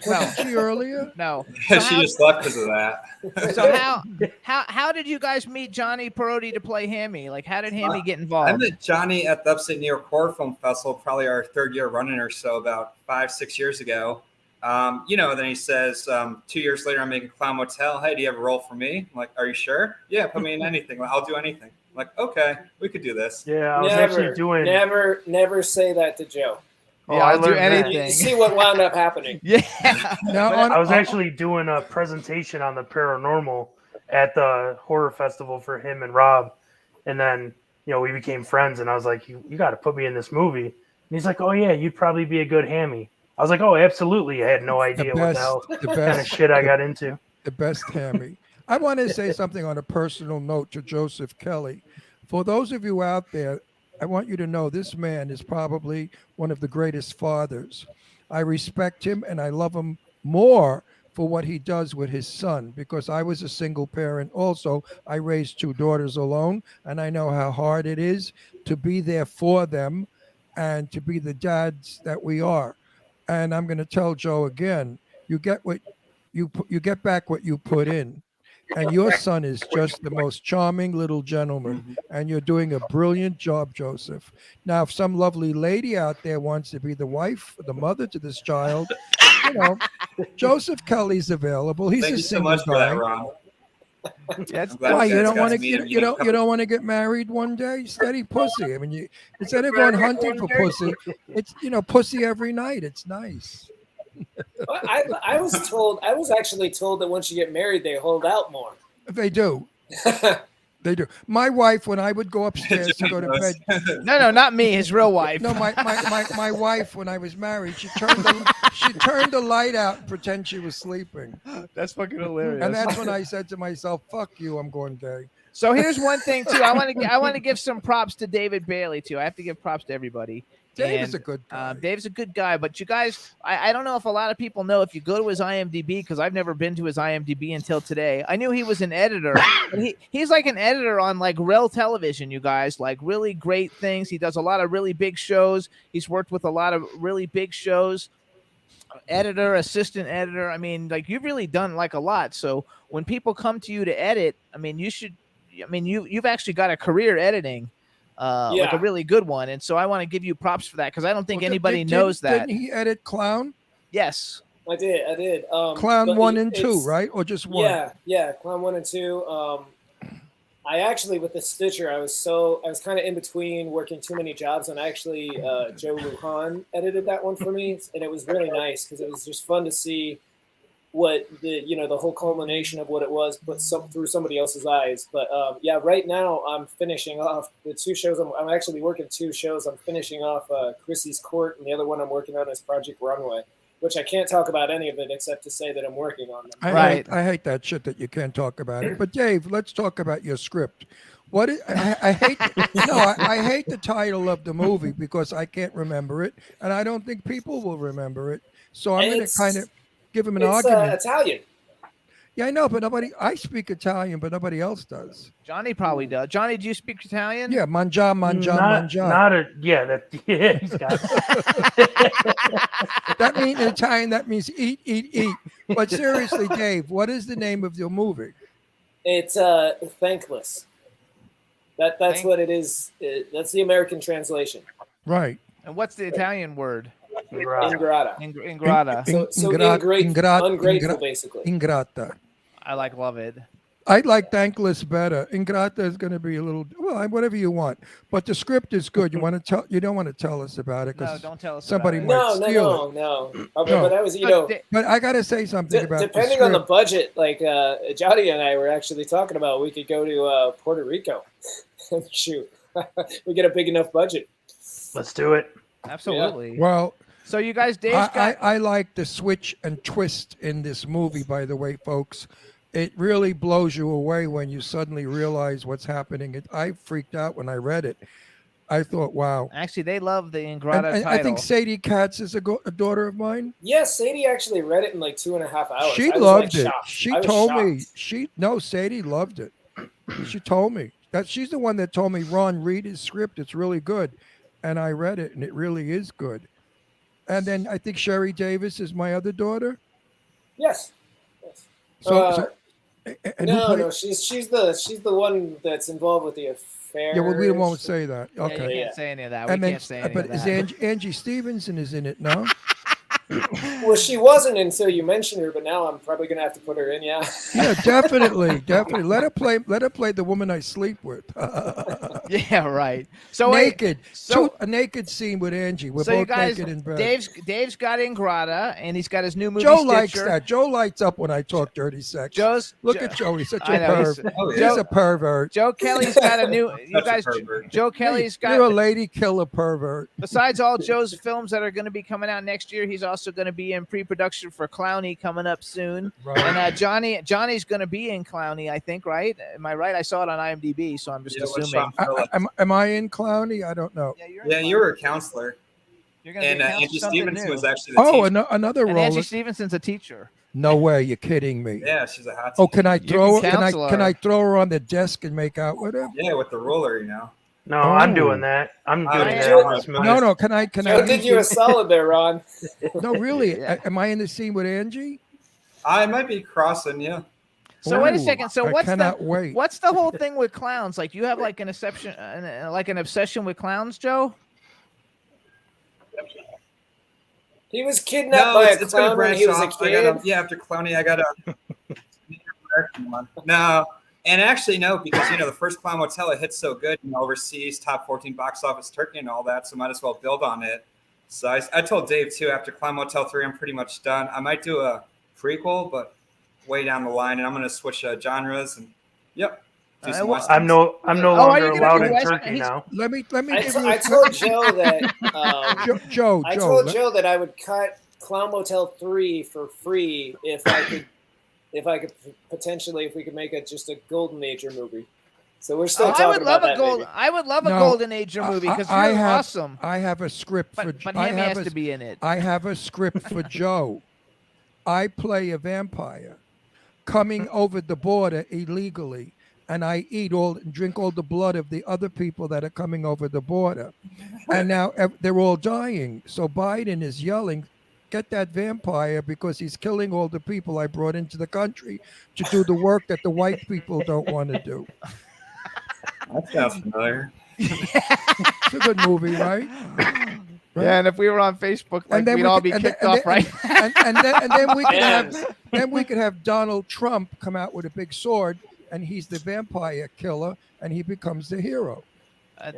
Wasn't she earlier? No. She just left because of that. So how did you guys meet Johnny Perotti to play Hammy? Like, how did Hammy get I involved? met Johnny at the Upstate New York Horror Film Festival, probably our third year running or so, about 5-6 years ago. Then he says, 2 years later, I'm making Clown Motel. Hey, do you have a role for me? I'm like, are you sure? Yeah, put me in anything. I'll do anything. I'm like, okay, we could do this. Yeah, I was actually doing. Never say that to Joe. Oh, I I'll do learned that. anything. You see what wound up happening. Yeah. I was actually doing a presentation on the paranormal at the horror festival for him and Rob, and then we became friends. And I was like, "You got to put me in this movie." And he's like, "Oh yeah, you'd probably be a good Hammy." I was like, "Oh, absolutely." I had no idea what kind of shit I got into. The best Hammy. I want to say something on a personal note to Joseph Kelly. For those of you out there, I want you to know this man is probably one of the greatest fathers. I respect him and I love him more for what he does with his son, because I was a single parent also. I raised 2 daughters alone, and I know how hard it is to be there for them and to be the dads that we are. And I'm going to tell Joe again, you get back what you put in. And your son is just the most charming little gentleman, and you're doing a brilliant job, Joseph. Now, if some lovely lady out there wants to be the wife, the mother to this child, Joseph Kelly's available. He's Thank a you so single much for guy. that, Ron. Why you don't want to you don't want to get married one day? Steady pussy. I mean, instead of going hunting for pussy, it's pussy every night. It's nice. I was actually told that once you get married, they hold out more. They do. They do. My wife, when I would go upstairs to go to bed. No, not me. His real wife. No, my wife, when I was married, she turned the light out and pretend she was sleeping. That's fucking hilarious. And that's when I said to myself, "Fuck you, I'm going gay." So here's one thing too. I want to give some props to David Bailey too. I have to give props to everybody. Dave is a good guy. Dave's a good guy, but you guys, I don't know if a lot of people know. If you go to his IMDb, because I've never been to his IMDb until today. I knew he was an editor. He's like an editor on like Rel Television. You guys, like really great things. He does a lot of really big shows. He's worked with a lot of really big shows. editor, assistant editor. I mean, like you've really done like a lot. So when people come to you to edit, I mean, you've actually got a career editing, like a really good one. And so I want to give you props for that because I don't think anybody knows that. Didn't he edit Clown? Yes. I did. Clown 1 and 2, right? Or just 1? Yeah, Clown 1 and 2. I actually, with the Stitcher, I was kind of in between working too many jobs, and actually Joe Lujan edited that one for me, and it was really nice because it was just fun to see what the whole culmination of what it was put through somebody else's eyes. But right now I'm finishing off the 2 shows. I'm actually working 2 shows. I'm finishing off Chrissy's Court, and the other one I'm working on is Project Runway, which I can't talk about any of it except to say that I'm working on them. I hate that shit that you can't talk about it. But Dave, let's talk about your script. I hate the title of the movie because I can't remember it, and I don't think people will remember it. So I'm going to kind of give him an argument. It's Italian. Yeah, I know, but I speak Italian, but nobody else does. Johnny probably does. Johnny, do you speak Italian? Yeah, mangia. He's got That means in Italian, that means eat. But seriously, Dave, what is the name of your movie? It's Thankless. That's what it is. That's the American translation. Right. And what's the Italian word? Ingrata. Ingrata. So ungrateful, basically. Ingrata. I love it. I like Thankless better. Ingrata is going to be a little whatever you want, but the script is good. You want to tell? You don't want to tell us about it because don't tell us. Somebody might steal it. No. But that was But I got to say something about depending on the budget. Like Johnny and I were actually talking about, we could go to Puerto Rico and shoot. We get a big enough budget. Let's do it. Absolutely. Yeah. Well. So you guys, I like the switch and twist in this movie, by the way, folks. It really blows you away when you suddenly realize what's happening. I freaked out when I read it. I thought, wow. Actually, they love the Ingrata and title. I think Sadie Katz is a daughter of mine. Yes, Sadie actually read it in like 2.5 hours. She loved it. She told me. Sadie loved it. She told me that she's the one that told me, Ron, read his script. It's really good. And I read it, and it really is good. And then I think Sherry Davis is my other daughter. Yes. No, she's the one that's involved with the affair. Yeah, well, we won't say that. Okay. Yeah, you can't say any of that. And we can't say any but of that. is Angie Stevenson is in it now? Well, she wasn't until you mentioned her, but now I'm probably gonna have to put her in. Yeah. Yeah, definitely. Let her play the woman I sleep with. Yeah, right. So naked. A naked scene with Angie. We're both naked in bed. Dave's got Ingrata, and he's got his new movie. Joe Stitcher. likes that. Joe lights up when I talk dirty sex. Look at Joe. He's such a perv. He's a pervert. Joe Kelly's got a new. You guys, Joe Kelly's got. You're a lady killer pervert. Besides all Joe's films that are going to be coming out next year, he's also going to be in pre-production for Clowny coming up soon. Right. And Johnny's going to be in Clowny, I think, right? Am I right? I saw it on IMDb, so I'm just assuming. Am I in Clowny? I don't know. Yeah, you were a counselor. And Angie Stevenson was actually the teacher. Another and role. Angie Stevenson's a teacher. No way, you're kidding me. Yeah, she's a hot. Oh, can I throw? can Can I throw her on the desk and make out with her? Yeah, with the ruler, No, I'm doing that. I'm doing that. No. Can I? Joe did you a solid there, Ron. No, really. Am I in the scene with Angie? I might be crossing, yeah. So wait a second. So what's the whole thing with clowns? Like, you have like an obsession with clowns, Joe? He was kidnapped by a clown when he was a kid. After Clowny, I got a American one. No. And actually, no, because, the first Clown Motel, it hit so good, overseas, top 14 box office Turkey and all that, so might as well build on it. So I told Dave, too, after Clown Motel 3, I'm pretty much done. I might do a prequel, but way down the line, and I'm going to switch genres. And do some Western. I'm no longer allowed in Turkey now. Let me. I told Joe that. Joe. I told Joe that I would cut Clown Motel 3 for free if I could. If we could make it just a Golden Ager movie. So we're still talking about that. I would love a Golden Ager movie because you're awesome. I have a script for. But him has to be in it. I have a script for Joe. I play a vampire coming over the border illegally, and I drink all the blood of the other people that are coming over the border, and now they're all dying. So Biden is yelling, get that vampire because he's killing all the people I brought into the country to do the work that the white people don't want to do. That sounds familiar. It's a good movie, right? Yeah, and if we were on Facebook, like, we'd all be kicked off, right? And then we could Yes. have Donald Trump come out with a big sword, and he's the vampire killer, and he becomes the hero.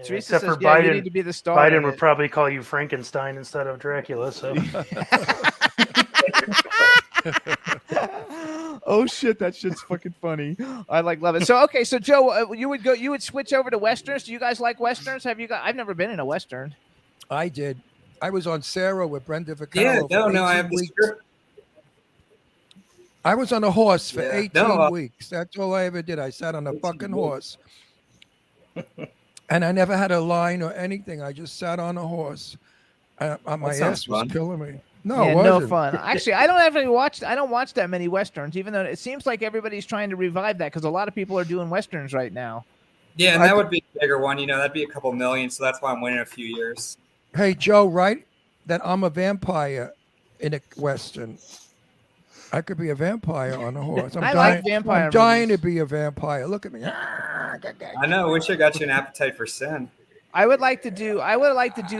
Teresa Except says, for yeah, Biden, you need to be the star. in Biden would it. probably call you Frankenstein instead of Dracula. So. Oh shit, that shit's fucking funny. I love it. So okay, so Joe, you would switch over to westerns. Do you guys like westerns? I've never been in a western. I did. I was on Sarah with Brenda Vaccaro. Yeah, for no, I 18 have the weeks. script. I was on a horse for Yeah. 18 No, weeks. That's all I ever did. I sat on a fucking horse. And I never had a line or anything. I just sat on a horse. My sounds ass was fun. killing me. No, Yeah, it no wasn't. fun. Actually, I don't watch that many westerns, even though it seems like everybody's trying to revive that because a lot of people are doing westerns right now. Yeah, and that would be a bigger one. You know, that'd be a couple million. So that's why I'm waiting a few years. Hey, Joe, right? That I'm a vampire in a Western. I could be a vampire on a horse. I like vampire I'm dying movies. to be a vampire. Look at me. I know. Wish I got you an appetite for sin. I would like to do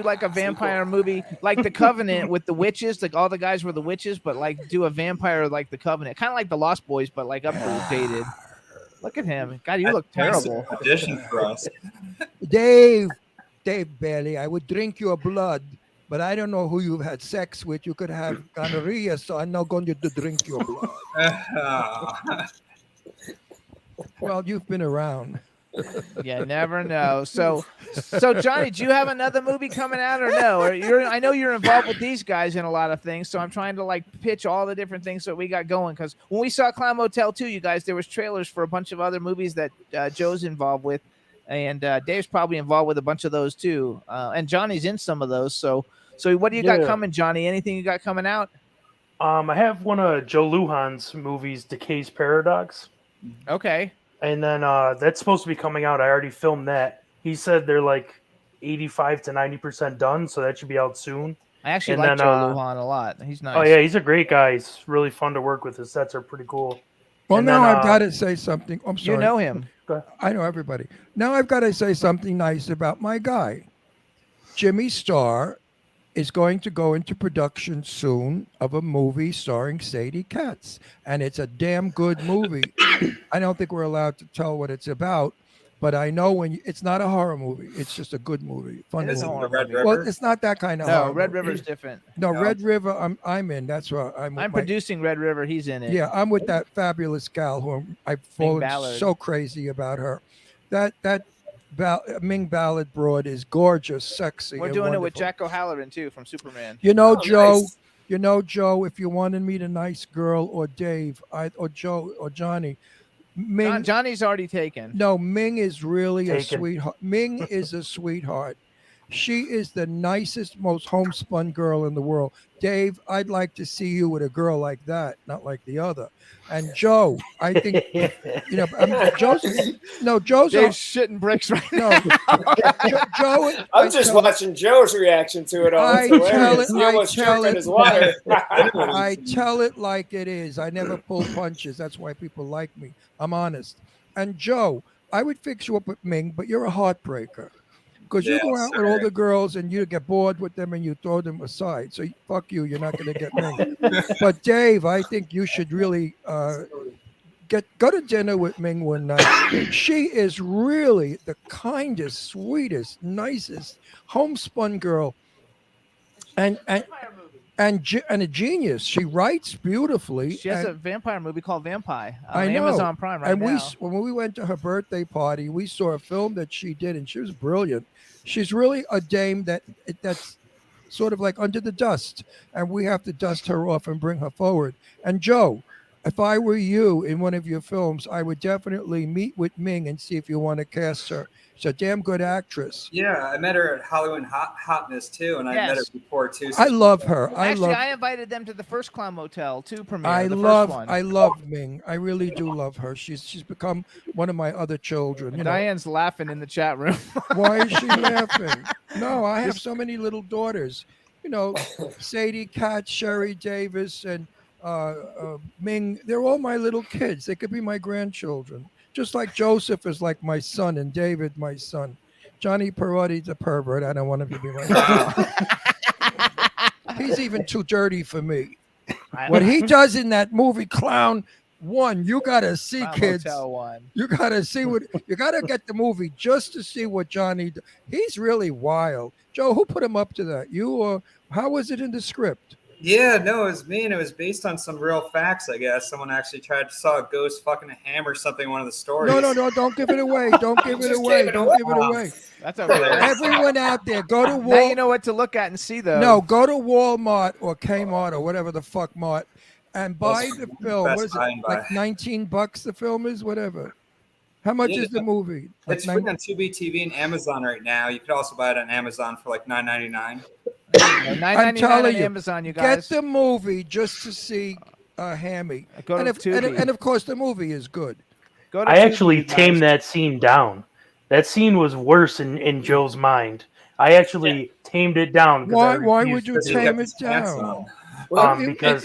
like a vampire movie, like The Covenant with the witches, like all the guys were the witches, but like do a vampire like The Covenant, kind of like the Lost Boys, but like updated. Look at him, God, you look terrible. Audition for us. Dave Bailey, I would drink your blood, but I don't know who you've had sex with. You could have gonorrhea, so I'm not going to drink your blood. Well, you've been around. Yeah, never know. So Johnny, do you have another movie coming out or no? Or I know you're involved with these guys in a lot of things, so I'm trying to like pitch all the different things that we got going. Because when we saw Clown Motel 2, you guys, there was trailers for a bunch of other movies that Joe's involved with, and Dave's probably involved with a bunch of those too. And Johnny's in some of those. So what do you got coming, Johnny? Anything you got coming out? I have one of Joe Lujan's movies, Decay's Paradox. Okay. And then that's supposed to be coming out. I already filmed that. He said they're like 85 to 90% done, so that should be out soon. I actually And like then, Joe Lujan a lot. He's nice. Oh yeah, he's a great guy. He's really fun to work with. His sets are pretty cool. Well, And now then, I've got to say something. I'm sorry. You know him. I know everybody. Now I've got to say something nice about my guy. Jimmy Starr is going to go into production soon of a movie starring Sadie Katz, and it's a damn good movie. I don't think we're allowed to tell what it's about, but I know it's not a horror movie. It's just a good movie. Fun It is a movie. horror Red movie. Well, River? it's not that kind of No, horror. Red movie. River's different. No, Red River. I'm in. That's right. I'm producing Red River. He's in it. Yeah, I'm with that fabulous gal who I've fallen Ballard. so crazy about her. That Ming Ballard broad is gorgeous, sexy. We're and doing it with wonderful. Jack O'Halloran too from Superman. You know, Joe. nice. You know, Joe. If you want to meet a nice girl, or Dave, or Joe, or Johnny, Ming. Johnny's already taken. No, Ming is really a Taken. sweetheart. Ming is a sweetheart. She is the nicest, most homespun girl in the world. Dave, I'd like to see you with a girl like that, not like the other. And Joe, I think, Joe's Dave's shitting bricks right now. Joe, I'm just watching Joe's reaction to it all. I It's tell hilarious. it. He almost choked his water. I tell it like it is. I never pull punches. That's why people like me. I'm honest. And Joe, I would fix you up with Ming, but you're a heartbreaker. Because you go Yes, out with all sir. the girls and you get bored with them and you throw them aside. So fuck you. You're not going to get Ming. But Dave, I think you should really go to dinner with Ming one night. She is really the kindest, sweetest, nicest homespun girl, and a genius. She writes beautifully. She has and a vampire movie called Vampire on I know. Amazon Prime right and now. when we went to her birthday party, we saw a film that she did, and she was brilliant. She's really a dame that's sort of like under the dust, and we have to dust her off and bring her forward. And Joe, if I were you in one of your films, I would definitely meet with Ming and see if you want to cast her. She's a damn good actress. Yeah, I met her at Halloween Hotness too, and I met her Yes. before too. I love her. Actually, I invited them to the first Clown Motel 2 premiere. I the love first one. I love Ming. I really do love her. She's become one of my other children. You know. Diane's laughing in the chat room. Why is she laughing? No, I have so many little daughters. you know, Sadie Katz, Sherry Davis, and Ming. They're all my little kids. They could be my grandchildren. Just like Joseph is like my son and David my son. Johnny Perotti's a pervert. I don't want him to be my son. He's even too dirty for me. What he does in that movie Clown 1, you gotta see, Clown kids. Motel 1. You gotta see what you gotta get the movie just to see what Johnny. He's really wild. Joe, who put him up to that? You or how was it in the script? Yeah, no, it was me, and it was based on some real facts, I guess. Someone actually saw a ghost fucking a ham or something in one of the stories. No, don't give it away. Don't give it away. Don't give it away. That's okay. Everyone out there, go to Now Walmart. you know what to look at and see, though. No, go to Walmart or Kmart or whatever the fuck Mart and buy the film. What is it? Like $19 the film is, whatever. How much is the movie? Like It's free on Tubi TV and Amazon right now. You could also buy it on Amazon for like $9.99. I'm telling you, Amazon, you get guys. the movie just to see Hammy. Go to Tubi. And of course, the movie is good. Go to I Tubi, actually you guys. tamed that scene down. That scene was worse in Joe's mind. I actually tamed it down. Why would you tame it down? Because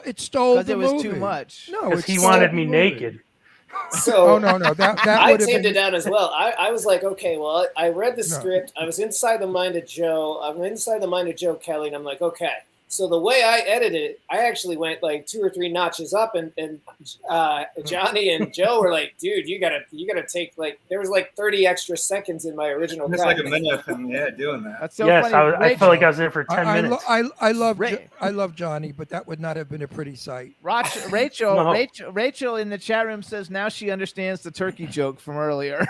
it stole the it was movie. too much. No, because it he stole wanted the me movie. naked. So Oh no, that I would have tamed been it down as well. I was like, okay, well, I read the script. I was inside the mind of Joe. I'm inside the mind of Joe Kelly, and I'm like, okay. So the way I edited it, I actually went like 2 or 3 notches up, and Johnny and Joe were like, dude, you gotta take like there was like 30 extra seconds in my original. It's cut. like a minute of him, doing that. That's so yes, funny. I felt like I was there for 10 minutes. I love Johnny, but that would not have been a pretty sight. Rachel, No. Rachel in the chat room says now she understands the turkey joke from earlier.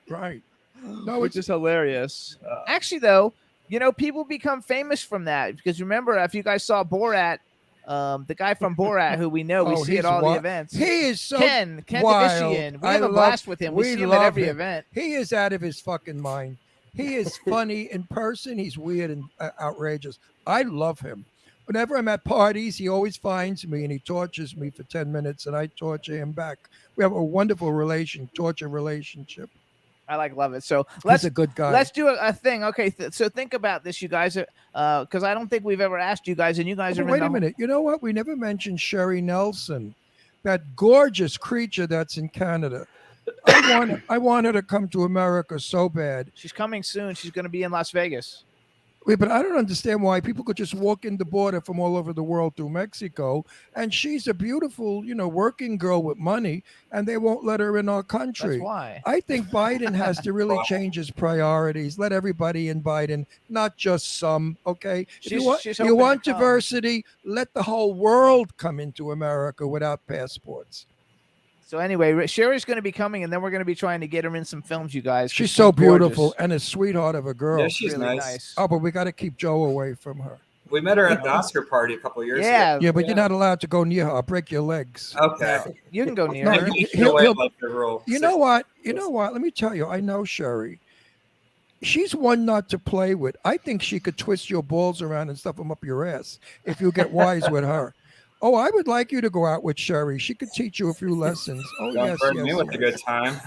Right. No, Which is hilarious. Actually, though, you know, people become famous from that because remember, if you guys saw Borat, the guy from Borat who we know, we see he's at all the wi- events. He is so Ken wild. Division. We I have a love- blast with him. We see him at love every him. event. He is out of his fucking mind. He is funny in person. He's weird and outrageous. I love him. Whenever I'm at parties, he always finds me and he tortures me for 10 minutes and I torture him back. We have a wonderful torture relationship. I love it. So He's a good guy. Let's do a thing. Okay, so think about this, you guys, because I don't think we've ever asked you guys, and you guys Oh, are wait in a the- minute. You know what? We never mentioned Sherry Nelson, that gorgeous creature that's in Canada. I want her to come to America so bad. She's coming soon. She's going to be in Las Vegas. Wait, but I don't understand why people could just walk in the border from all over the world through Mexico, and she's a beautiful, working girl with money, and they won't let her in our country. That's why. I think Biden has to really change his priorities. Let everybody in Biden, not just some. Okay, if She's you want, hoping you want to come. diversity, let the whole world come into America without passports. So anyway, Sherry's going to be coming, and then we're going to be trying to get her in some films, you guys. 'cause She's so gorgeous. beautiful and a sweetheart of a girl. Yeah, she's Really nice. Oh, but we got to keep Joe away from her. We met her at the Oscar party a couple of years Yeah. ago. Yeah, but you're not allowed to go near her. I'll break your legs. Okay. You can go near No, her. You he'll- know, I he'll- like the role. You know what? You know what? Let me tell you. I know Sherry. She's one not to play with. I think she could twist your balls around and stuff them up your ass if you get wise with her. Oh, I would like you to go out with Sherry. She could teach you a few lessons. Oh, Don't yes, burden me yes, with a yes. good time.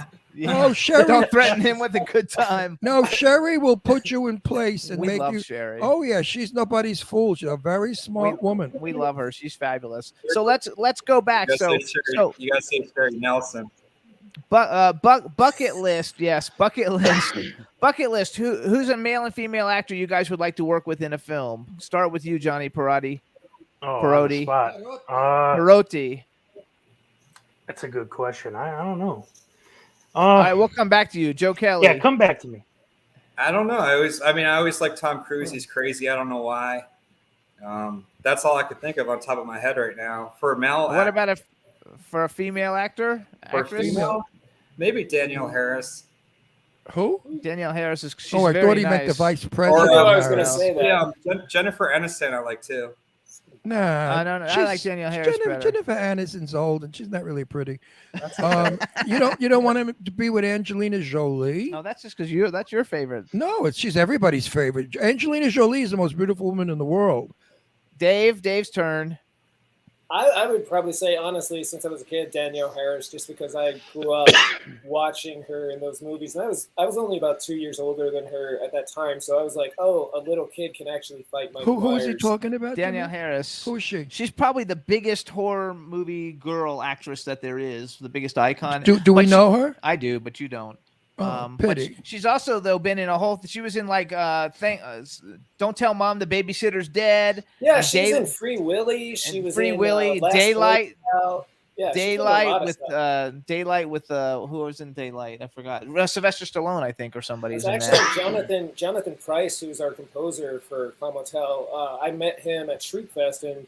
Oh, Sherry. Don't threaten him with a good time. No, Sherry will put you in place and We make love you. Sherry. Oh yeah, she's nobody's fool. She's a very smart woman. We love her. She's fabulous. So let's go back. You gotta So say Sherry, you gotta say Sherry Nelson. bucket list. Yes, bucket list. Bucket list. Who's a male and female actor you guys would like to work with in a film? Start with you, Johnny Perotti. Oh, Perotti. on the spot. Perotti. That's a good question. I don't know. All right, we'll come back to you, Joe Kelly. Yeah, come back to me. I don't know. I always like Tom Cruise. He's crazy. I don't know why. That's all I could think of on top of my head right now. For a male, What about for a female actor? for a Actress? female? Maybe Danielle Harris. Who? Danielle Harris is. She's Oh, I very thought he nice. meant the vice Or, president. I was gonna Harris. say that. Yeah, Jennifer Aniston I like too. Nah, I don't know. I like she's- Danielle Harris better. Jennifer Aniston's old and she's not really pretty. You don't want him to be with Angelina Jolie. No, that's just because that's your favorite. No, she's everybody's favorite. Angelina Jolie is the most beautiful woman in the world. Dave's turn. I would probably say, honestly, since I was a kid, Danielle Harris, just because I grew up watching her in those movies. And I was only about 2 years older than her at that time. So I was like, oh, a little kid can actually fight Michael Who is he Myers. talking about? Danielle Jimmy? Harris. Who is she? She's probably the biggest horror movie girl actress that there is, the biggest icon. Do we But know her? I do, but you don't. Oh, But pity. she's also though been in a whole. She was in like Don't Tell Mom the Babysitter's Dead. Yeah, and she's in Free Willy. She was Free in Willy, Last Daylight. Breakout. Yeah, she's done a lot of stuff. Daylight with who was in Daylight? I forgot. Sylvester Stallone, I think, or somebody. It's was in actually that. Jonathan Price, who's our composer for Clown Motel. I met him at Shriekfest, and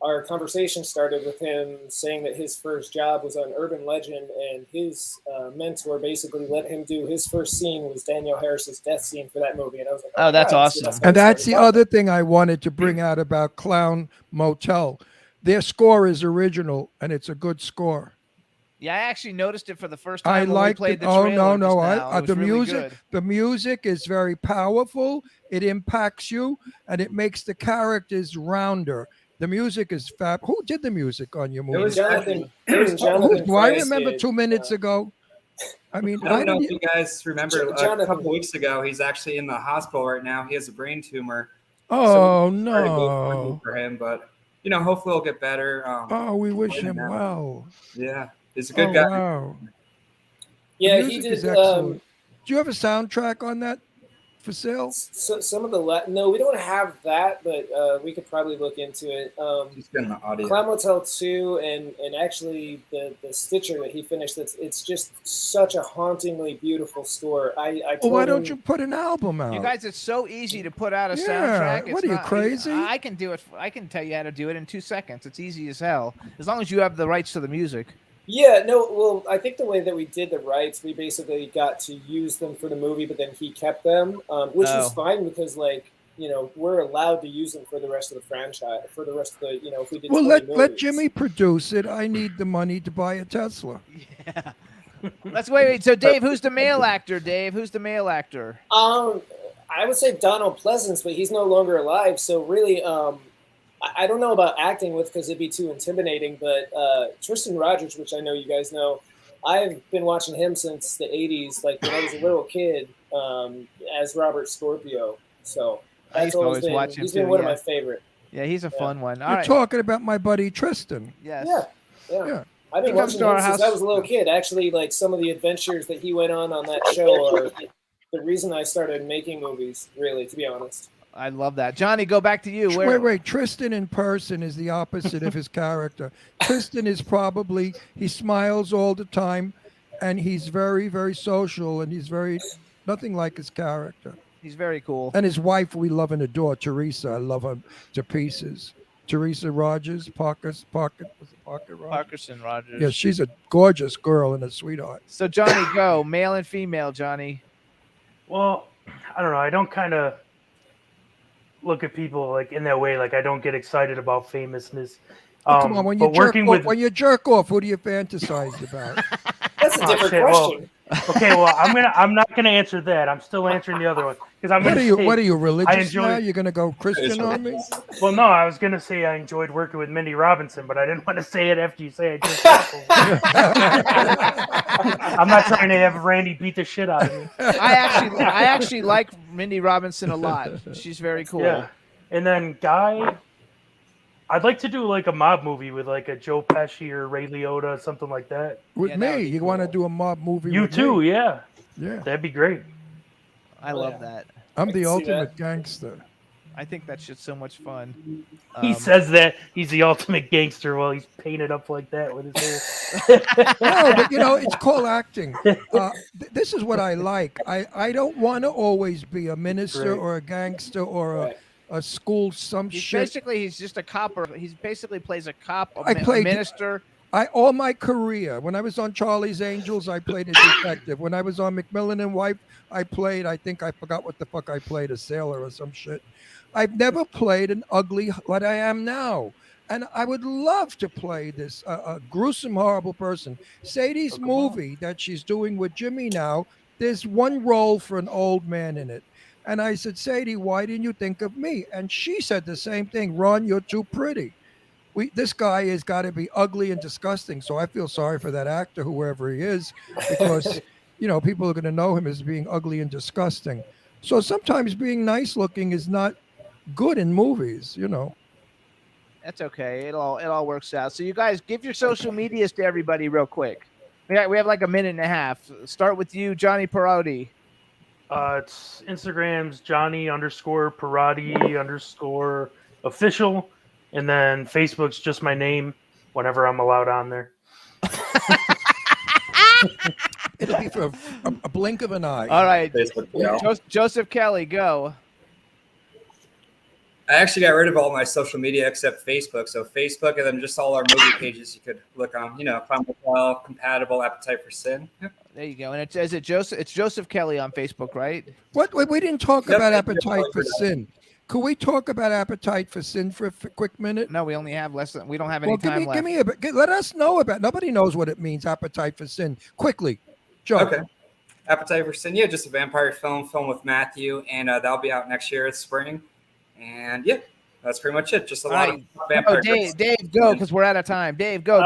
our conversation started with him saying that his first job was on Urban Legend, and his mentor basically let him do his first scene was Danielle Harris's death scene for that movie. And I was like, Oh, that's God. awesome. So how And we that's the started other thing I wanted to bring out about Clown Motel. Their score is original, and it's a good score. Yeah, I actually noticed it for the first time I when we like played it. the Oh trailer no, just no! now. It was The really music, good. the music is very powerful. It impacts you, and it makes the characters rounder. The music is fab. Who did the music on your movie? It was Jonathan. It was Who- Jonathan do I Price remember did, 2 minutes ago? I mean, I don't know didn't if you guys remember a Jonathan- couple weeks ago. He's actually in the hospital right now. He has a brain tumor. Oh we started GoFundMe no! for him, but hopefully he'll get better. Oh, we wish waiting him now. well. Yeah, he's a good Oh, guy. wow. Yeah, The he music is did. excellent. Do you have a soundtrack on that for sale? So some of the no, we don't have that, but we could probably look into it. He's getting the audio. Clown Motel 2 and actually the Stitcher that he finished. It's just such a hauntingly beautiful score. I Well, why told don't him- you put an album out? You guys, it's so easy to put out a Yeah, soundtrack. what It's are you, not- crazy? I can do it. I can tell you how to do it in 2 seconds. It's easy as hell, as long as you have the rights to the music. Yeah, no, well, I think the way that we did the rights, we basically got to use them for the movie, but then he kept them, which Oh. was fine because, like, we're allowed to use them for the rest of the franchise, for the rest of the, if we did Well, 20 let movies. Jimmy produce it. I need the money to buy a Tesla. Let's wait. So, Dave, who's the male actor? Dave, who's the male actor? I would say Donald Pleasance, but he's no longer alive, so really, I don't know about acting with because it'd be too intimidating, but Tristan Rogers, which I know you guys know, I've been watching him since the 80s, like when I was a little kid, as Robert Scorpio. So I that's used to always always been, watch him he's been too, one yeah. of my favorite. Yeah, he's a fun one. All You're right. talking about my buddy Tristan. Yes. Yeah. I've been He comes watching to him our since house. I was a little kid. Actually, like some of the adventures that he went on that show are the reason I started making movies, really, to be honest. I love that. Johnny, go back to you. Wait. Tristan in person is the opposite of his character. Tristan is probably, he smiles all the time, and he's very, very social, and he's very, nothing like his character. He's very cool. And his wife, we love and adore, Teresa. I love her to pieces. Teresa Rogers, Parker Rogers? Parkerson Rogers. Yeah, she's a gorgeous girl and a sweetheart. So, Johnny, go. Male and female, Johnny. Well, I don't know. I don't kind of look at people like in that way. Like I don't get excited about famousness. Oh, come on, when you but jerk working off, with when you jerk off, who do you fantasize about? That's a Oh, different shit, question. Okay, well, I'm not gonna answer that. I'm still answering the other one because I'm. What gonna are you? say What are you I religious enjoy. now? You're gonna go Christian on me? Well, no, I was gonna say I enjoyed working with Mindy Robinson, but I didn't want to say it after you say I just. I'm not trying to have Randy beat the shit out of me. I actually like Mindy Robinson a lot. She's very cool. Yeah, and then Guy, I'd like to do like a mob movie with like a Joe Pesci or Ray Liotta, something like that. With me, you want to do a mob movie? You with too, me? yeah. Yeah, That'd be great. I love that. I'm can the see ultimate gangster. I think that shit's so much fun. He says that he's the ultimate gangster while he's painted up like that with his hair. No, but it's called acting. This is what I like. I don't want to always be a minister Right. or a gangster or a school some He's shit. basically he's just a cop, or he basically plays a cop, a played minister. All my career, when I was on Charlie's Angels, I played a detective. When I was on McMillan and Wife, I played, I think I forgot what the fuck I played, a sailor or some shit. I've never played an ugly, what I am now. And I would love to play this, a gruesome, horrible person. Sadie's movie that she's doing with Jimmy now, there's one role for an old man in it. And I said, Sadie, why didn't you think of me? And she said the same thing. Ron, you're too pretty. This guy has got to be ugly and disgusting. So I feel sorry for that actor, whoever he is, because people are going to know him as being ugly and disgusting. So sometimes being nice looking is not good in movies. That's okay. It all works out. So you guys give your social medias to everybody real quick. We have like a minute and a half. Start with you, Johnny Parodi. It's Instagram's Johnny_Parodi_official, and then Facebook's just my name whenever I'm allowed on there. It'll be for a blink of an eye. All right. Facebook, yeah. Joseph Kelly, go. I actually got rid of all my social media except Facebook. So Facebook, and then just all our movie pages you could look on. Clown Motel, Compatible, Appetite for Sin. Yep. There you go. And it's Joseph. It's Joseph Kelly on Facebook, right? What? We didn't talk about Appetite for Sin. Could we talk about Appetite for Sin for a quick minute? No, we only have less than. We don't have any time left. Give me let us know about. Nobody knows what it means. Appetite for Sin. Quickly, Joe. Okay. Appetite for Sin. Yeah, just a vampire film with Matthew, and that'll be out next year. It's spring. And yeah, that's pretty much it. Just a lot of vampire. Dave, go, because we're out of time. Dave, go.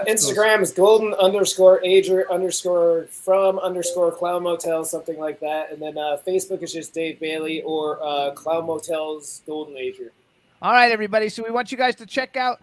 Instagram is golden_ager_from_Clown Motel, something like that. And then Facebook is just Dave Bailey or Clown Motel's Golden Ager. All right, everybody. So we want you guys to check out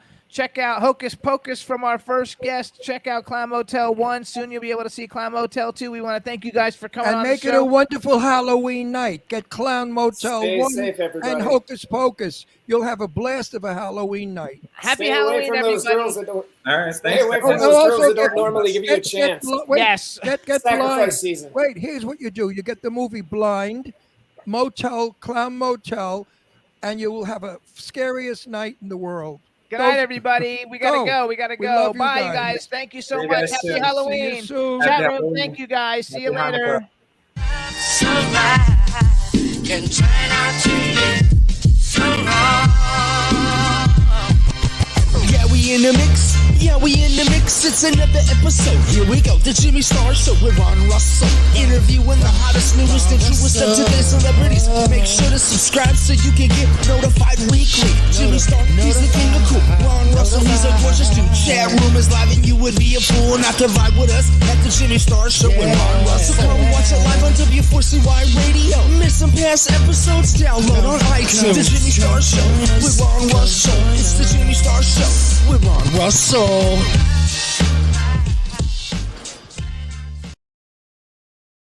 Hocus Pocus from our first guest. Check out Clown Motel 1. Soon you'll be able to see Clown Motel 2. We want to thank you guys for coming on and make the it show. a wonderful Halloween night. Get Clown Motel Stay 1 safe, everybody. and Hocus Pocus. You'll have a blast of a Halloween night. Happy Stay Halloween, away from those everybody. girls that don't. All right, Stay away from those girls that don't normally give you a chance. Yes. Get Sacrifice blind. season. Wait, here's what you do. You get the movie Blind, Clown Motel, and you will have a scariest night in the world. Good night, everybody. We gotta go. We gotta We go. love you Bye, you guys. guys. Thank you so See you much. guys Happy soon. Halloween. See you soon. Chat Happy room. Halloween. Thank you guys. See you Happy later. Can turn out to be so wrong. Yeah, we in the mix. Yeah, we in the mix. It's another episode. Here we go. The Jimmy Star Show with Ron Russell. Interviewing the hottest, newest, and truest of today's celebrities. Make sure to subscribe so you can get notified weekly. Jimmy Star, he's the king of cool. Ron Russell, he's a gorgeous dude. Chat room is live and you would be a fool not to vibe with us at the Jimmy Star Show with Ron Russell. So come watch it live on W4CY Radio. Miss some past episodes? Download on iTunes. The Jimmy Star Show with Ron Russell. It's the Jimmy Star Show with Ron Russell.